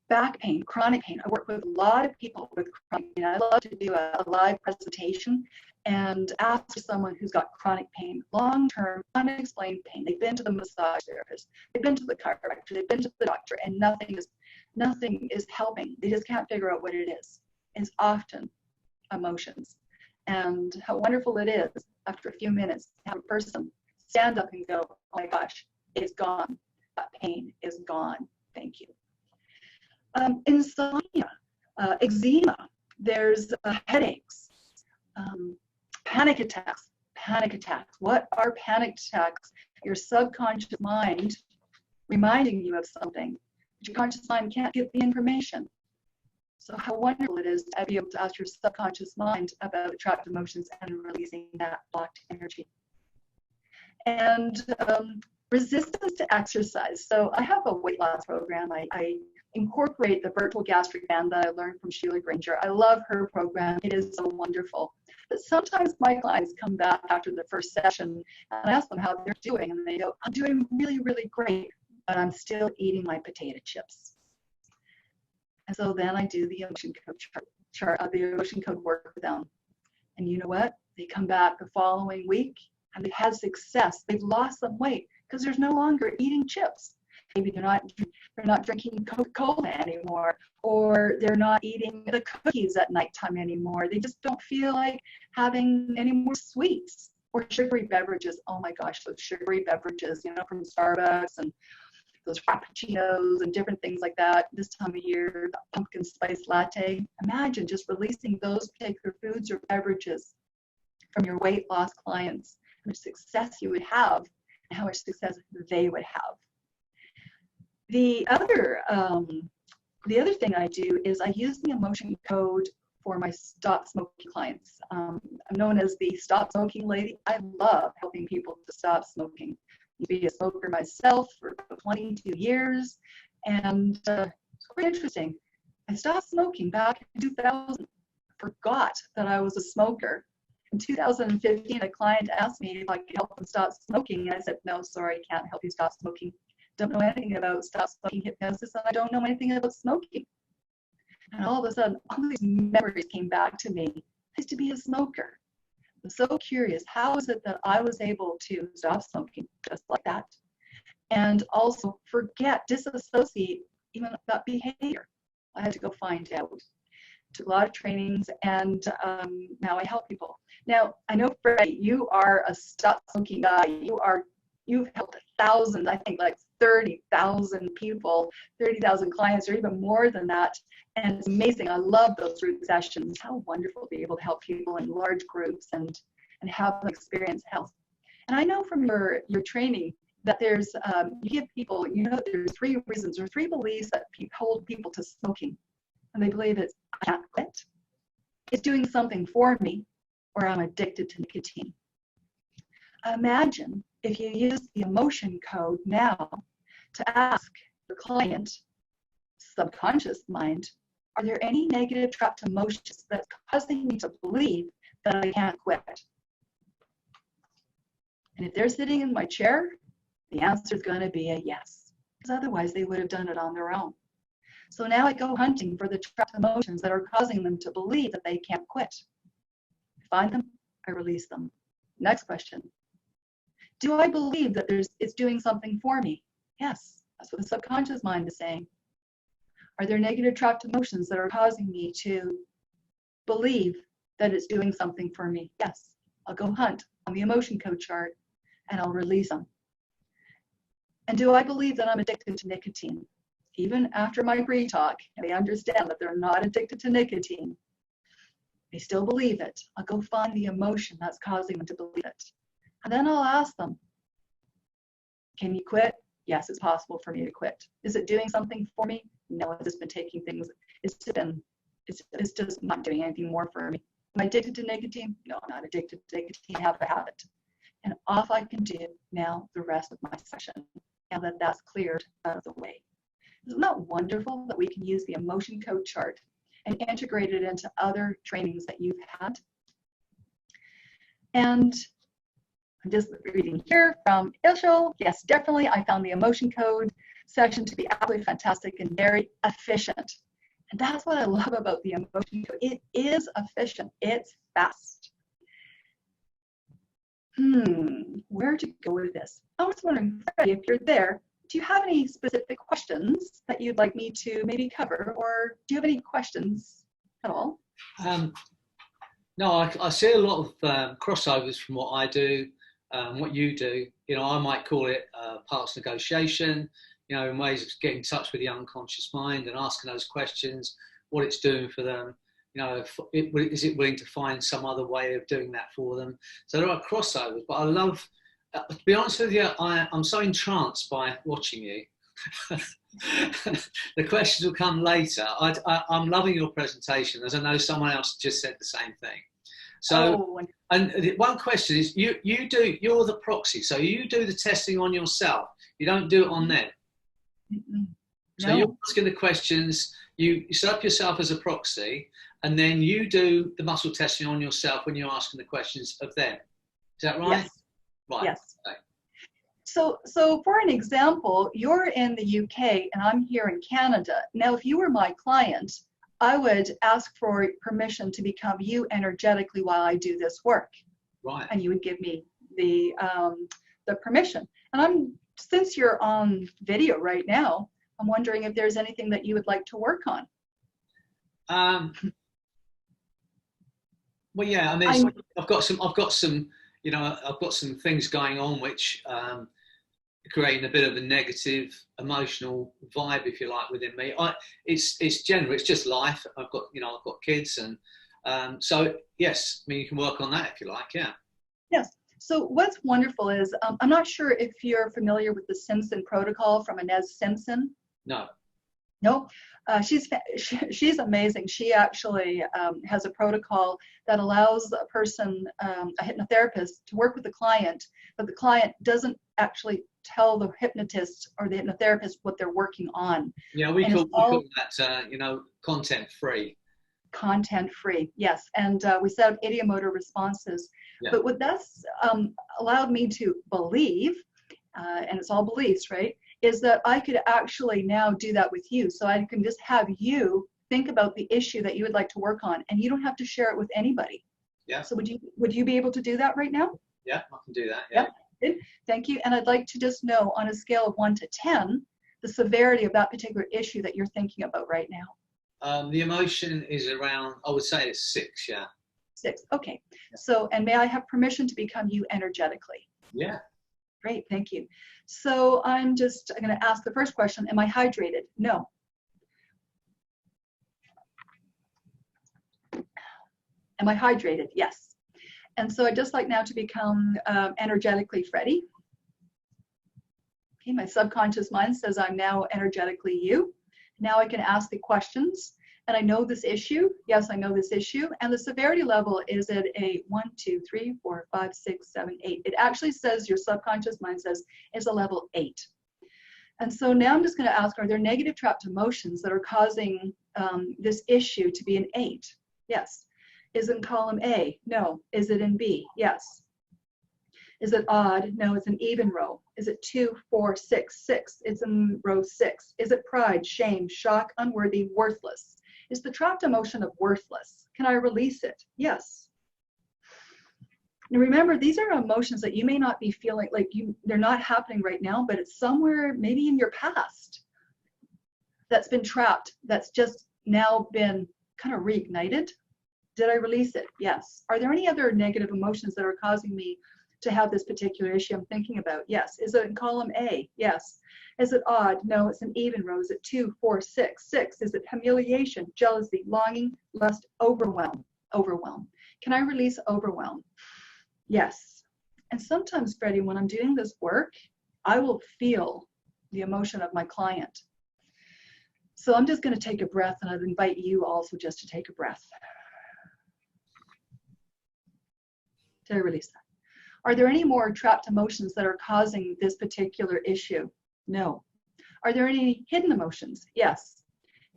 Back pain, chronic pain. I work with a lot of people with chronic pain. I love to do a live presentation and ask for someone who's got chronic pain, long-term, unexplained pain. They've been to the massage therapist, they've been to the chiropractor, they've been to the doctor, and nothing is helping. They just can't figure out what it is. It's often emotions. And how wonderful it is after a few minutes to have a person stand up and go, oh my gosh, it's gone. That pain is gone. Thank you. Insomnia, eczema, there's headaches, panic attacks. What are panic attacks? Your subconscious mind reminding you of something, but your conscious mind can't get the information. So how wonderful it is to be able to ask your subconscious mind about trapped emotions and releasing that blocked energy. And resistance to exercise. So I have a weight loss program. I incorporate the virtual gastric band that I learned from Sheila Granger. I love her program. It is so wonderful. But sometimes my clients come back after the first session and I ask them how they're doing, and they go, I'm doing really, really great, but I'm still eating my potato chips. And so then I do the emotion code the emotion code work with them. And you know what? They come back the following week and they've had success. They've lost some weight because there's no longer eating chips. Maybe they're not drinking Coca-Cola anymore, or they're not eating the cookies at nighttime anymore. They just don't feel like having any more sweets or sugary beverages. Oh my gosh, those sugary beverages, from Starbucks and those frappuccinos and different things like that. This time of year, the pumpkin spice latte. Imagine just releasing those particular foods or beverages from your weight loss clients, how much success you would have and how much success they would have. The other thing I do is I use the emotion code for my stop smoking clients. I'm known as the stop smoking lady. I love helping people to stop smoking. I used to be a smoker myself for 22 years, and it's quite interesting. I stopped smoking back in 2000. Forgot that I was a smoker. In 2015, a client asked me if I could help them stop smoking, and I said, no, sorry, I can't help you stop smoking. Don't know anything about stop smoking hypnosis, and I don't know anything about smoking. And all of a sudden, all these memories came back to me. I used to be a smoker. I'm so curious, how is it that I was able to stop smoking just like that? And also disassociate even that behavior. I had to go find out. took a lot of trainings, and now I help people. Now, I know, Freddie, you are a stop smoking guy. You've helped thousands, I think like 30,000 people, 30,000 clients, or even more than that. And it's amazing. I love those group sessions. How wonderful to be able to help people in large groups and have them experience health. And I know from your training that there's, you give people, there's 3 reasons or 3 beliefs that hold people to smoking. And they believe it's, I can't quit, it's doing something for me, or I'm addicted to nicotine. Imagine if you use the emotion code now to ask your client, subconscious mind, are there any negative trapped emotions that's causing me to believe that I can't quit? And if they're sitting in my chair, the answer is going to be a yes, because otherwise they would have done it on their own. So now I go hunting for the trapped emotions that are causing them to believe that they can't quit. I find them, I release them. Next question. Do I believe that it's doing something for me? Yes, that's what the subconscious mind is saying. Are there negative trapped emotions that are causing me to believe that it's doing something for me? Yes, I'll go hunt on the emotion code chart and I'll release them. And do I believe that I'm addicted to nicotine? Even after my pre-talk, and they understand that they're not addicted to nicotine, they still believe it. I'll go find the emotion that's causing them to believe it. And then I'll ask them, can you quit? Yes, it's possible for me to quit. Is it doing something for me? No, it's just been taking things. It's just not doing anything more for me. Am I addicted to nicotine? No, I'm not addicted to nicotine. I have a habit. And off I can do now the rest of my session, now that that's cleared out of the way. Isn't that wonderful that we can use the emotion code chart and integrate it into other trainings that you've had? And I'm just reading here from Ilshul. Yes, definitely. I found the emotion code session to be absolutely fantastic and very efficient. And that's what I love about the emotion code. It is efficient. It's fast. Where to go with this? I was wondering, Freddie, if you're there, do you have any specific questions that you'd like me to maybe cover, or do you have any questions at all? No, I see a lot of crossovers from what I do, what you do. I might call it parts negotiation, in ways of getting in touch with the unconscious mind and asking those questions, what it's doing for them. Is it willing to find some other way of doing that for them? So there are crossovers, but I love, to be honest with you, I'm so entranced by watching you. The questions will come later. I'm loving your presentation, as I know someone else just said the same thing. So, and one question is, you're the proxy, so you do the testing on yourself. You don't do it on them. So you're asking the questions, you set up yourself as a proxy, and then you do the muscle testing on yourself when you're asking the questions of them. Is that right? Yes. Right. Yes. Okay. So for an example, you're in the UK and I'm here in Canada. Now, if you were my client, I would ask for permission to become you energetically while I do this work. Right. And you would give me the permission. And since you're on video right now, I'm wondering if there's anything that you would like to work on. Well, yeah. I mean, I've got some things going on which creating a bit of a negative emotional vibe, if you like, within me. It's general. It's just life. I've got kids, and so yes. I mean, you can work on that if you like. Yeah. Yes. So what's wonderful is I'm not sure if you're familiar with the Simpson protocol from Inez Simpson. No. No, she's amazing. She actually has a protocol that allows a person, a hypnotherapist, to work with the client, but the client doesn't actually tell the hypnotist or the hypnotherapist what they're working on. Yeah, we call that content free. Content free, yes, and we set up idiomotor responses. Yeah. But what that's allowed me to believe, and it's all beliefs, right, is that I could actually now do that with you. So I can just have you think about the issue that you would like to work on, and you don't have to share it with anybody. Yeah. So would you be able to do that right now? Yeah, I can do that. Yeah. Good. Thank you. And I'd like to just know, on a scale of 1 to 10, the severity of that particular issue that you're thinking about right now. The emotion is around, I would say it's 6, yeah. 6, okay. So, and may I have permission to become you energetically? Yeah. Great, thank you. So I'm going to ask the first question, am I hydrated? No. Am I hydrated? Yes. And so I'd just like now to become energetically Freddie. Okay, my subconscious mind says I'm now energetically you. Now I can ask the questions. And I know this issue. Yes, I know this issue. And the severity level is at a 1, 2, 3, 4, 5, 6, 7, 8. It actually says, your subconscious mind says, is a level 8. And so now I'm just going to ask, are there negative trapped emotions that are causing this issue to be an 8? Yes. Is it in column A? No. Is it in B? Yes. Is it odd? No, it's an even row. Is it 2, 4, 6, 6? It's in row 6. Is it pride, shame, shock, unworthy, worthless? Is the trapped emotion of worthless? Can I release it? Yes. Now remember, these are emotions that you may not be feeling like they're not happening right now, but it's somewhere maybe in your past that's been trapped, that's just now been kind of reignited. Did I release it? Yes. Are there any other negative emotions that are causing me to have this particular issue I'm thinking about? Yes. Is it in column A? Yes. Is it odd? No, it's an even row. Is it 2, 4, 6, 6? Is it humiliation, jealousy, longing, lust, overwhelm? Overwhelm. Can I release overwhelm? Yes. And sometimes, Freddie, when I'm doing this work, I will feel the emotion of my client. So I'm just going to take a breath, and I'd invite you also just to take a breath. Did I release that? Are there any more trapped emotions that are causing this particular issue? No. Are there any hidden emotions? Yes.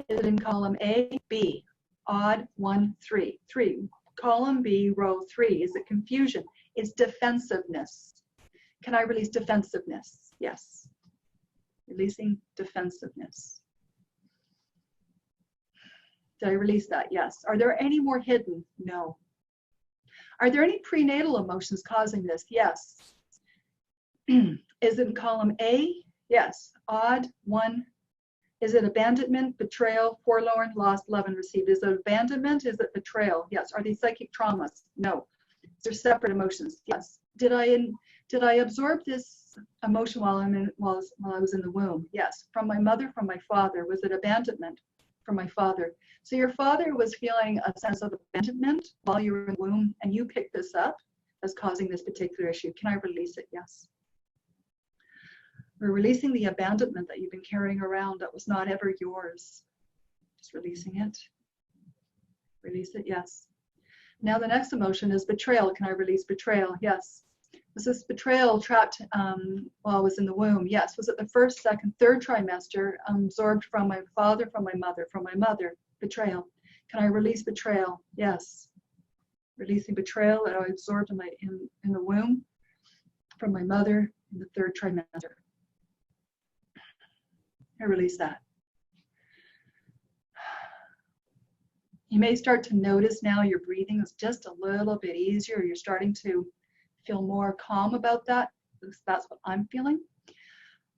Is it in column A, B, odd, 1, 3, 3? Column B, row 3. Is it confusion? It's defensiveness. Can I release defensiveness? Yes. Releasing defensiveness. Did I release that? Yes. Are there any more hidden? No. Are there any prenatal emotions causing this? Yes. Is it in column A? Yes. Odd, 1. Is it abandonment, betrayal, forlorn, lost, love, and received? Is it abandonment? Is it betrayal? Yes. Are these psychic traumas? No. Is there separate emotions? Yes. Did I absorb this emotion while I was in the womb? Yes. From my mother, from my father. Was it abandonment? From my father. So your father was feeling a sense of abandonment while you were in the womb, and you picked this up as causing this particular issue. Can I release it? Yes. We're releasing the abandonment that you've been carrying around that was not ever yours. Just releasing it. Release it, yes. Now the next emotion is betrayal. Can I release betrayal? Yes. Was this betrayal trapped while I was in the womb? Yes. Was it the first, second, third trimester absorbed from my father, from my mother, from my mother? Betrayal. Can I release betrayal? Yes. Releasing betrayal that I absorbed in the womb from my mother in the third trimester. I release that. You may start to notice now your breathing is just a little bit easier. You're starting to feel more calm about that. That's what I'm feeling.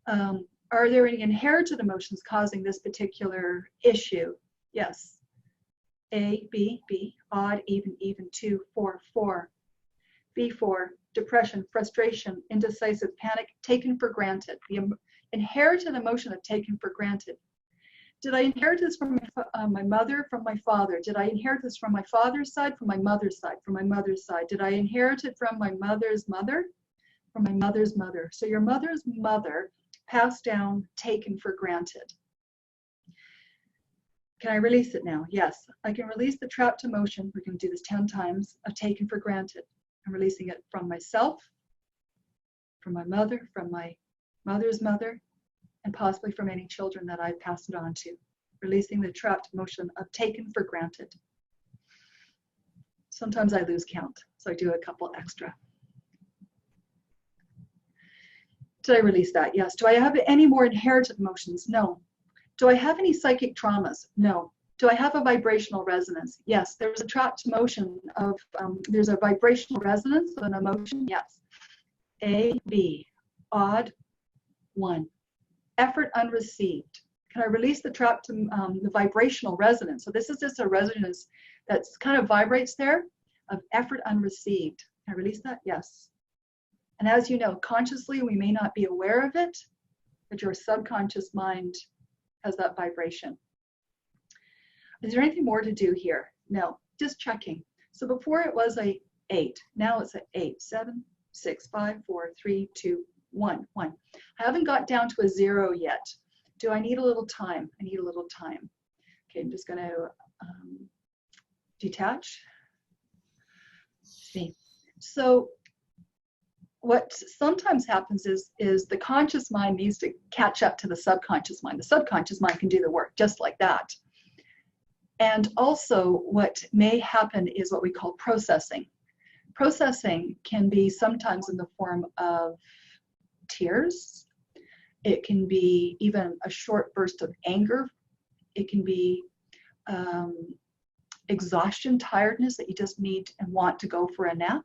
Are there any inherited emotions causing this particular issue? Yes. A, B, B, odd, even, 2, 4, 4. B4, depression, frustration, indecisive, panic, taken for granted. The inherited emotion of taken for granted. Did I inherit this from my mother, from my father? Did I inherit this from my father's side, from my mother's side, from my mother's side? Did I inherit it from my mother's mother, from my mother's mother? So your mother's mother passed down, taken for granted. Can I release it now? Yes, I can release the trapped emotion. We can do this 10 times of taken for granted. I'm releasing it from myself, from my mother, from my mother's mother, and possibly from any children that I passed it on to. Releasing the trapped emotion of taken for granted. Sometimes I lose count, so I do a couple extra. Did I release that? Yes. Do I have any more inherited emotions? No. Do I have any psychic traumas? No. Do I have a vibrational resonance? Yes. There's a trapped emotion of, there's a vibrational resonance of an emotion? Yes. A, B, odd, 1. Effort unreceived. Can I release the trapped, the vibrational resonance? So this is just a resonance that's kind of vibrates there of effort unreceived. Can I release that? Yes. And as you know, consciously, we may not be aware of it, but your subconscious mind has that vibration. Is there anything more to do here? No, just checking. So before it was a 8, now it's a 8, 7, 6, 5, 4, 3, 2, 1, 1. I haven't got down to a 0 yet. Do I need a little time? I need a little time. Okay, I'm just going to detach. See. So what sometimes happens is the conscious mind needs to catch up to the subconscious mind. The subconscious mind can do the work just like that. And also what may happen is what we call processing. Processing can be sometimes in the form of tears. It can be even a short burst of anger. It can be exhaustion, tiredness that you just need and want to go for a nap.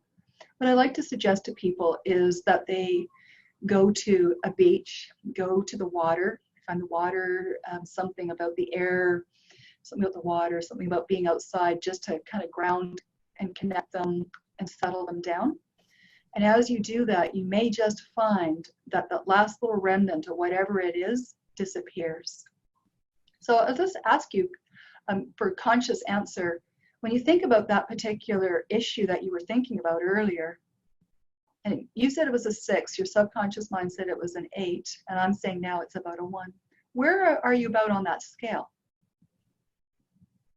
What I like to suggest to people is that they go to a beach, go to the water, find the water, something about the air, something about the water, something about being outside, just to kind of ground and connect them and settle them down. And as you do that, you may just find that that last little remnant of whatever it is disappears. So I'll just ask you for a conscious answer. When you think about that particular issue that you were thinking about earlier, and you said it was a 6, your subconscious mind said it was an 8, and I'm saying now it's about a 1. Where are you about on that scale?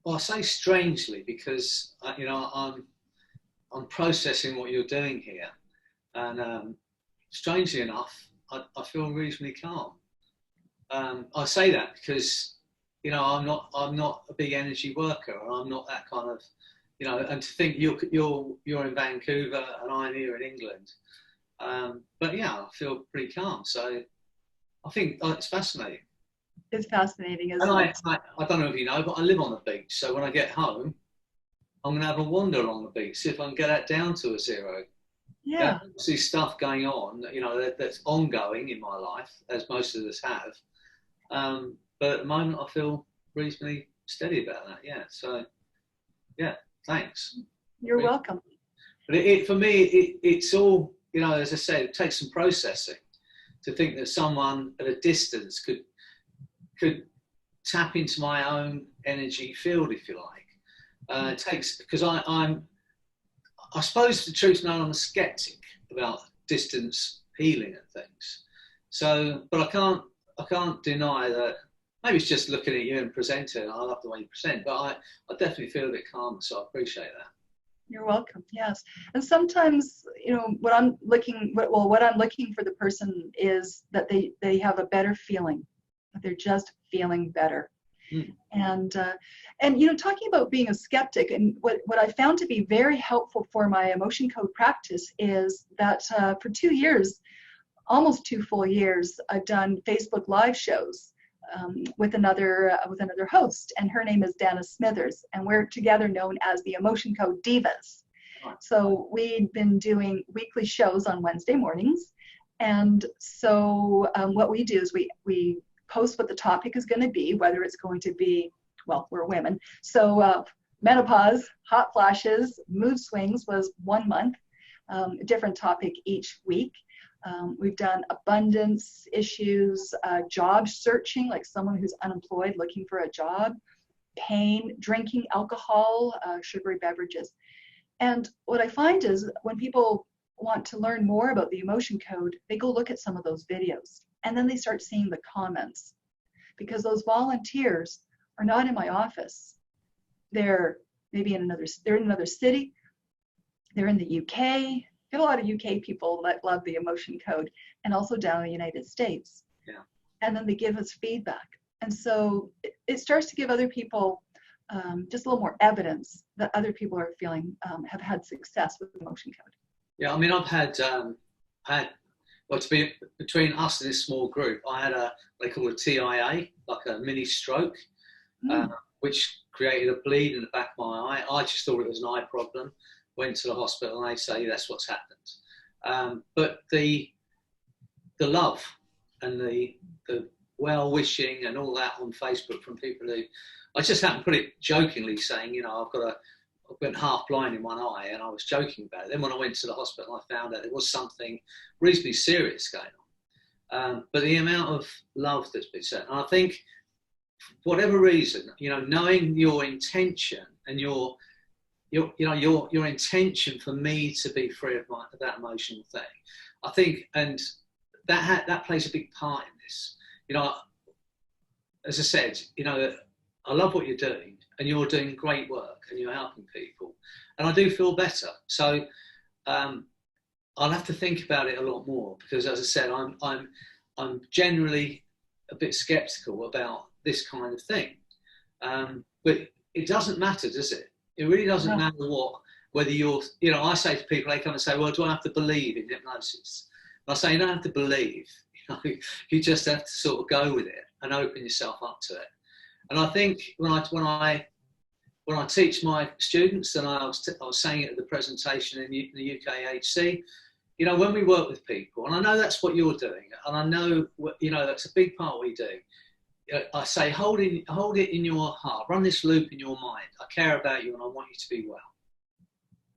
Well, I say strangely because you know I'm processing what you're doing here, and strangely enough, I feel reasonably calm. I say that because you know I'm not a big energy worker, and I'm not that kind of, you know. And to think you're in Vancouver and I'm here in England, but yeah, I feel pretty calm. So I think it's fascinating. It's fascinating, isn't it? I don't know if you know, but I live on the beach. So when I get home, I'm going to have a wander along the beach, see if I can get that down to a 0. Yeah. There's obviously stuff going on, you know, that's ongoing in my life, as most of us have. But at the moment, I feel reasonably steady about that. Yeah. So, yeah, thanks. You're welcome. But for me, it's all, you know, as I said, it takes some processing to think that someone at a distance could tap into my own energy field, if you like. It takes, because I suppose the truth known, I'm a skeptic about distance healing and things. So, but I can't deny that. Maybe it's just looking at you and presenting. I love the way you present, but I definitely feel a bit calmer, so I appreciate that. You're welcome. Yes. And sometimes, you know, what I'm looking for the person is that they have a better feeling, that they're just feeling better. And you know, talking about being a skeptic, and what I found to be very helpful for my emotion code practice is that for 2 years, almost 2 full years, I've done Facebook live shows with another host, and her name is Dana Smithers, and we're together known as the Emotion Code Divas. So we've been doing weekly shows on Wednesday mornings, and so what we do is we post what the topic is going to be, whether it's going to be, well, we're women, so menopause, hot flashes, mood swings was 1 month, a different topic each week. We've done abundance issues, job searching, like someone who's unemployed looking for a job, pain, drinking alcohol, sugary beverages. And what I find is when people want to learn more about the emotion code, they go look at some of those videos, and then they start seeing the comments, because those volunteers are not in my office. They're maybe in another city. They're in the UK. Get a lot of UK people that love the emotion code, and also down in the United States. Yeah. And then they give us feedback. And so it starts to give other people just a little more evidence that other people are feeling, have had success with the emotion code. Yeah, I mean, I've had well, to be between us and this small group, I had they call it a TIA, like a mini stroke, which created a bleed in the back of my eye. I just thought it was an eye problem. Went to the hospital and they say that's what's happened. But the love and the well-wishing and all that on Facebook from people who, I just happened to put it jokingly saying, you know, I went half blind in one eye, and I was joking about it. Then when I went to the hospital, I found out there was something reasonably serious going on. But the amount of love that's been sent, and I think, for whatever reason, you know, knowing your intention and your intention for me to be free of that emotional thing, I think, and that plays a big part in this. You know, as I said, you know, I love what you're doing, and you're doing great work, and you're helping people, and I do feel better. So I'll have to think about it a lot more, because, as I said, I'm generally a bit sceptical about this kind of thing. But it doesn't matter, does it? It really doesn't matter whether you're, you know, I say to people, they come and say, well, do I have to believe in hypnosis? And I say, you don't have to believe, you know, you just have to sort of go with it and open yourself up to it. And I think when I teach my students, and I was saying it at the presentation in the UKHC, you know, when we work with people, and I know that's what you're doing, and I know, you know, that's a big part of what we do. I say, hold it in your heart, run this loop in your mind. I care about you, and I want you to be well.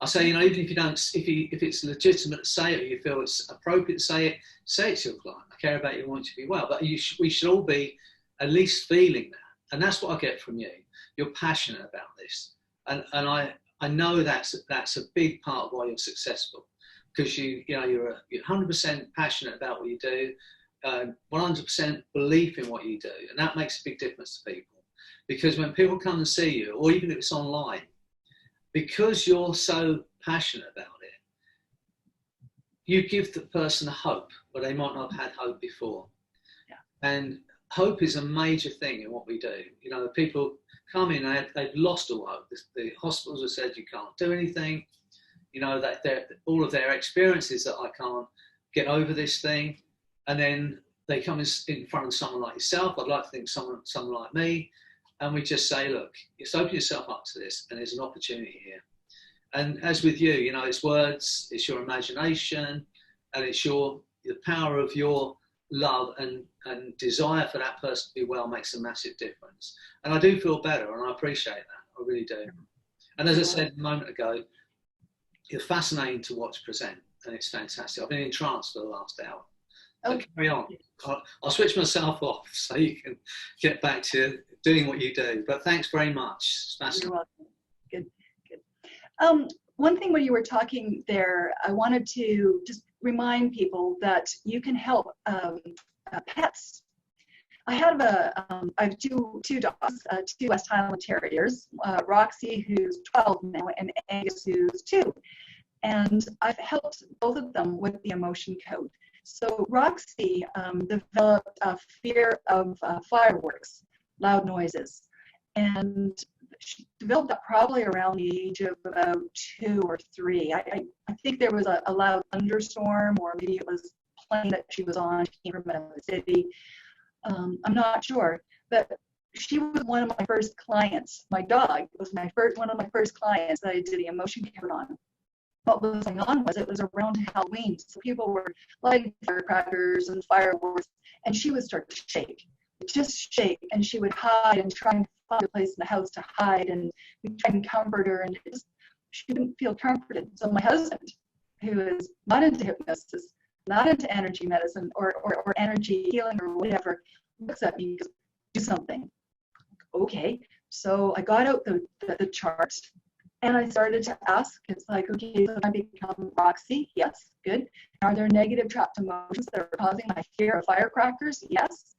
I say, you know, even if you don't, if it's legitimate to say it, or you feel it's appropriate to say it to your client. I care about you, and want you to be well. But we should all be at least feeling that, and that's what I get from you. You're passionate about this, and I know that's a big part of why you're successful, because you're 100% passionate about what you do. 100% belief in what you do, and that makes a big difference to people. Because when people come and see you, or even if it's online, because you're so passionate about it, you give the person a hope where they might not have had hope before. Yeah. And hope is a major thing in what we do. You know, people come in, they've lost all hope. The hospitals have said you can't do anything. You know, that all of their experiences that I can't get over this thing. And then they come in front of someone like yourself. I'd like to think someone like me. And we just say, look, just open yourself up to this, and there's an opportunity here. And as with you, you know, it's words, it's your imagination, and it's the power of your love and desire for that person to be well makes a massive difference. And I do feel better, and I appreciate that. I really do. And as I said a moment ago, you're fascinating to watch present, and it's fantastic. I've been in trance for the last hour. So carry on. I'll switch myself off so you can get back to doing what you do. But thanks very much. It's fascinating. You're welcome. Good. One thing when you were talking there, I wanted to just remind people that you can help pets. I have two dogs, two West Highland Terriers, Roxy, who's 12 now, and Angus, who's 2. And I've helped both of them with the emotion code. So Roxy developed a fear of fireworks, loud noises, and she developed that probably around the age of about 2 or 3. I think there was a loud thunderstorm, or maybe it was a plane that she was on. She came from another city. I'm not sure, but she was one of my first clients. My dog was one of my first clients that I did the emotion code on. What was going on was it was around Halloween, so people were lighting firecrackers and fireworks, and she would start to just shake, and she would hide and try and find a place in the house to hide, and we'd try and comfort her, and she didn't feel comforted. So my husband, who is not into hypnosis, not into energy medicine or energy healing or whatever, looks at me and goes, do something. Okay, so I got out the charts. And I started to ask, it's like, okay, so I become Roxy? Yes, good. Are there negative trapped emotions that are causing my fear of firecrackers? Yes.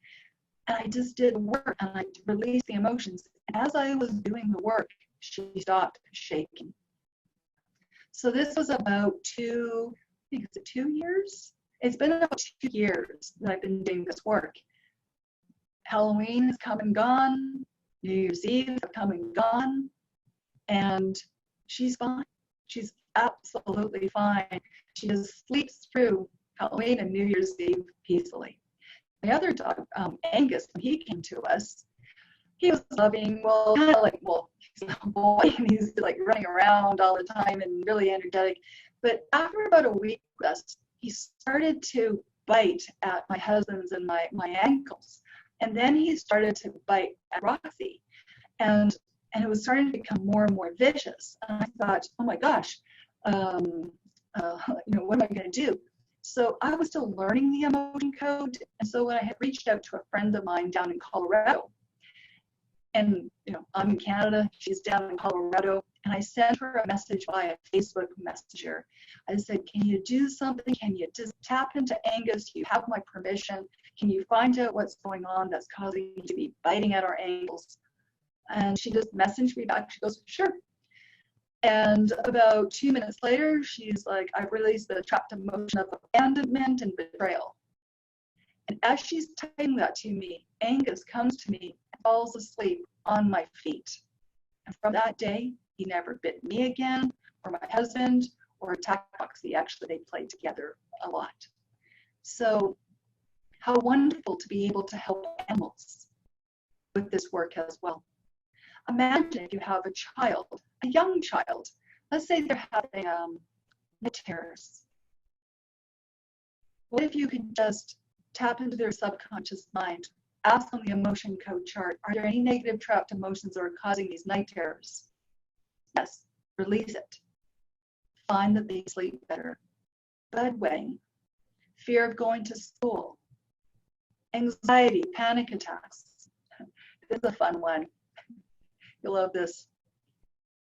And I just did work, and I released the emotions. As I was doing the work, she stopped shaking. So this was about 2 years? It's been about 2 years that I've been doing this work. Halloween has come and gone. New Year's Eve have come and gone. And she's fine. She's absolutely fine. She just sleeps through Halloween and New Year's Eve peacefully. The other dog, Angus, when he came to us, he was loving, he's a boy, and he's like running around all the time and really energetic. But after about a week with us, he started to bite at my husband's and my ankles. And then he started to bite at Roxy, and it was starting to become more and more vicious. And I thought, oh my gosh, what am I going to do? So I was still learning the emotion code. And so when I had reached out to a friend of mine down in Colorado, and I'm in Canada, she's down in Colorado, and I sent her a message via Facebook Messenger. I said, can you do something? Can you just tap into Angus? You have my permission. Can you find out what's going on that's causing you to be biting at our ankles? And she just messaged me back. She goes, sure. And about 2 minutes later, she's like, I've released the trapped emotion of abandonment and betrayal. And as she's typing that to me, Angus comes to me and falls asleep on my feet. And from that day, he never bit me again, or my husband, or attacked Roxy. Actually, they played together a lot. So how wonderful to be able to help animals with this work as well. Imagine if you have a child, a young child, let's say they're having night terrors. What if you could just tap into their subconscious mind, ask on the emotion code chart, are there any negative trapped emotions that are causing these night terrors? Yes, release it. Find that they sleep better. Bedwetting, fear of going to school, anxiety, panic attacks. This is a fun one. You'll love this.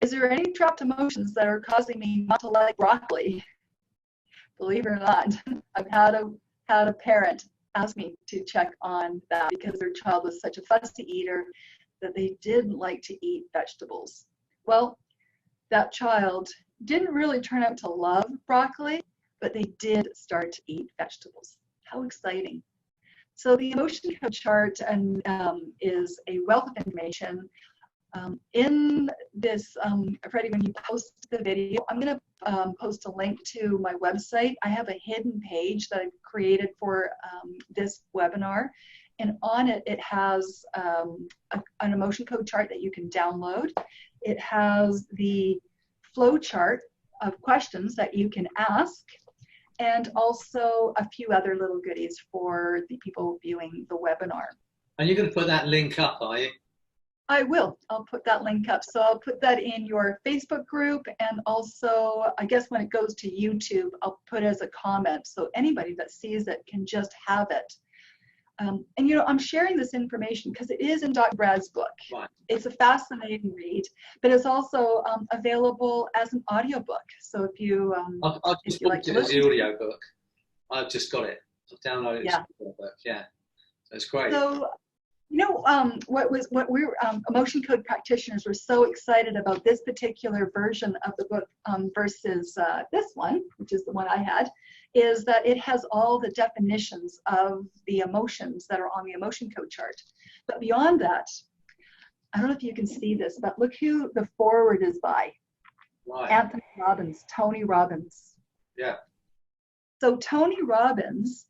Is there any trapped emotions that are causing me not to like broccoli? Believe it or not, I've had a parent ask me to check on that because their child was such a fussy eater that they didn't like to eat vegetables. Well, that child didn't really turn out to love broccoli, but they did start to eat vegetables. How exciting. So the emotion code chart is a wealth of information. In this, Freddie, when you post the video, I'm going to post a link to my website. I have a hidden page that I've created for this webinar. And on it, it has an emotion code chart that you can download. It has the flow chart of questions that you can ask, and also a few other little goodies for the people viewing the webinar. And you're going to put that link up, are you? I will. I'll put that link up. So I'll put that in your Facebook group, and also, I guess when it goes to YouTube, I'll put it as a comment so anybody that sees it can just have it. And I'm sharing this information because it is in Dr. Brad's book. Right. It's a fascinating read, but it's also available as an audiobook. So if you I've just booked it as the audio book. I've just got it. I've downloaded it as the audio book. Yeah, so it's great. So emotion code practitioners were so excited about this particular version of the book versus this one, which is the one I had, is that it has all the definitions of the emotions that are on the emotion code chart. But beyond that, I don't know if you can see this, but look who the forward is by. Right. Anthony Robbins, Tony Robbins. Yeah. So Tony Robbins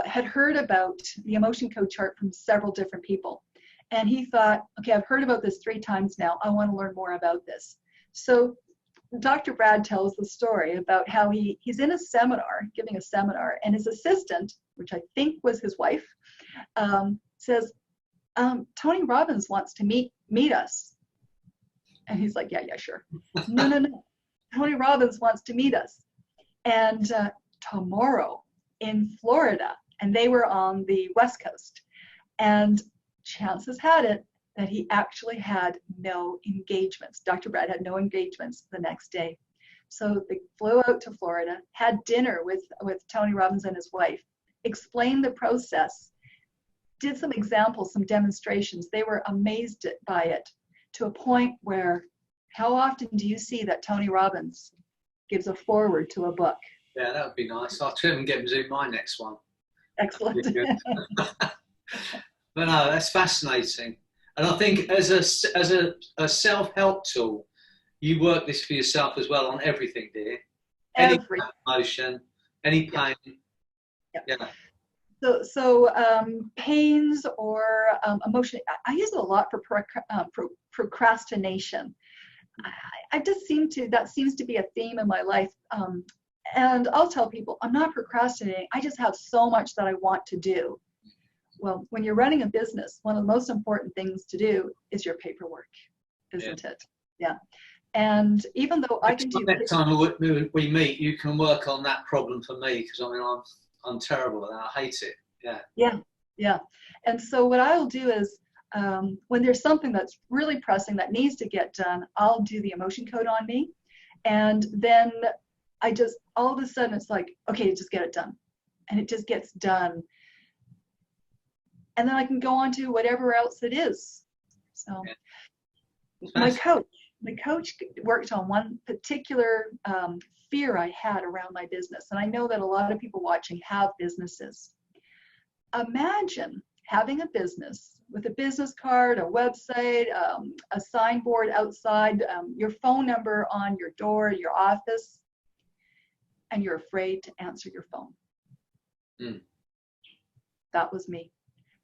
had heard about the emotion code chart from several different people. And he thought, okay, I've heard about this 3 times now. I want to learn more about this. So Dr. Brad tells the story about how he's in a seminar, giving a seminar, and his assistant, which I think was his wife, says, Tony Robbins wants to meet us. And he's like, yeah, sure. No. Tony Robbins wants to meet us. And tomorrow in Florida, and they were on the West Coast. And chances had it that he actually had no engagements. Dr. Brad had no engagements the next day. So they flew out to Florida, had dinner with Tony Robbins and his wife, explained the process, did some examples, some demonstrations. They were amazed by it, to a point where, how often do you see that Tony Robbins gives a foreword to a book? Yeah, that would be nice. I'll try and get him to do my next one. Excellent. But no, that's fascinating. And I think as a self-help tool, you work this for yourself as well on everything, dear. Any emotion, any pain. Yeah. So pains or emotion, I use it a lot for procrastination. That seems to be a theme in my life. And I'll tell people, I'm not procrastinating. I just have so much that I want to do. Well, when you're running a business, one of the most important things to do is your paperwork, isn't it? Yeah. And even though I can do next time we meet, you can work on that problem for me, because I mean I'm terrible at that. I hate it. Yeah. Yeah. Yeah. And so what I'll do is when there's something that's really pressing that needs to get done, I'll do the emotion code on me. And then I just, all of a sudden it's like, okay, just get it done. And it just gets done. And then I can go on to whatever else it is. So my coach worked on one particular fear I had around my business. And I know that a lot of people watching have businesses. Imagine having a business with a business card, a website, a signboard outside, your phone number on your door, your office, and you're afraid to answer your phone. That was me.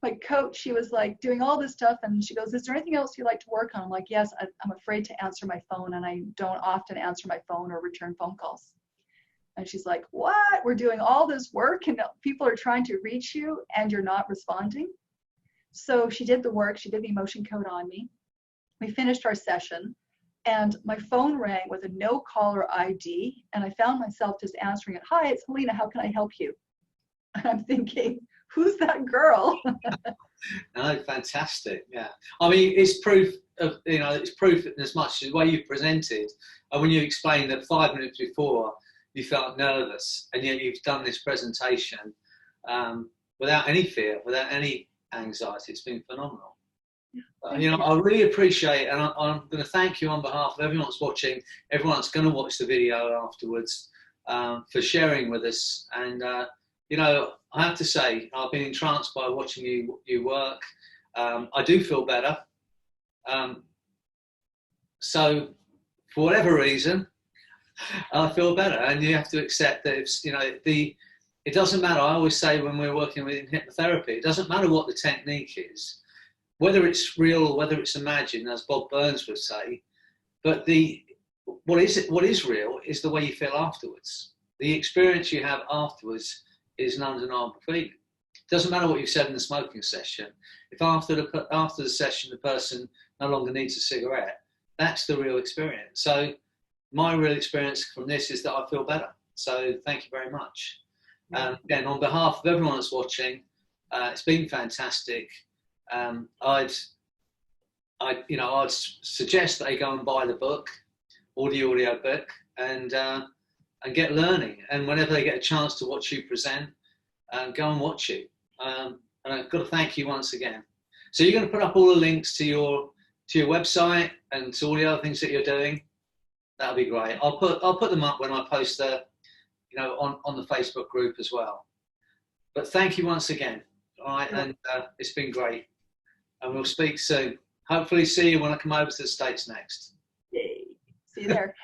My coach, she was like doing all this stuff, and she goes, is there anything else you'd like to work on? I'm like, yes, I'm afraid to answer my phone, and I don't often answer my phone or return phone calls. And she's like, what? We're doing all this work and people are trying to reach you and you're not responding? So she did the work. She did the emotion code on me. We finished our session and my phone rang with a no caller ID. And I found myself just answering it. Hi, it's Helena. How can I help you? And I'm thinking, who's that girl? No, fantastic. Yeah. I mean, it's proof of, it's proof in as much as the way you presented. And when you explained that 5 minutes before, you felt nervous, and yet you've done this presentation without any fear, without any anxiety. It's been phenomenal. I really appreciate, and I'm going to thank you on behalf of everyone that's watching, everyone that's going to watch the video afterwards, for sharing with us. And I have to say, I've been entranced by watching you work. I do feel better. So, for whatever reason, I feel better, and you have to accept that it doesn't matter. I always say when we're working with hypnotherapy, it doesn't matter what the technique is, whether it's real or whether it's imagined, as Bob Burns would say. But what is real is the way you feel afterwards. The experience you have afterwards is an undeniable feeling. It doesn't matter what you've said in the smoking session. If after the session the person no longer needs a cigarette, that's the real experience. So my real experience from this is that I feel better. So thank you very much. Again, on behalf of everyone that's watching, it's been fantastic. I'd suggest that they go and buy the book, audio book, and get learning. And whenever they get a chance to watch you present, go and watch you. And I've got to thank you once again. So you're going to put up all the links to your website and to all the other things that you're doing. That'll be great. I'll put them up when I post on the Facebook group as well. But thank you once again. All right, and it's been great. And we'll speak soon. Hopefully see you when I come over to the States next. Yay. See you there.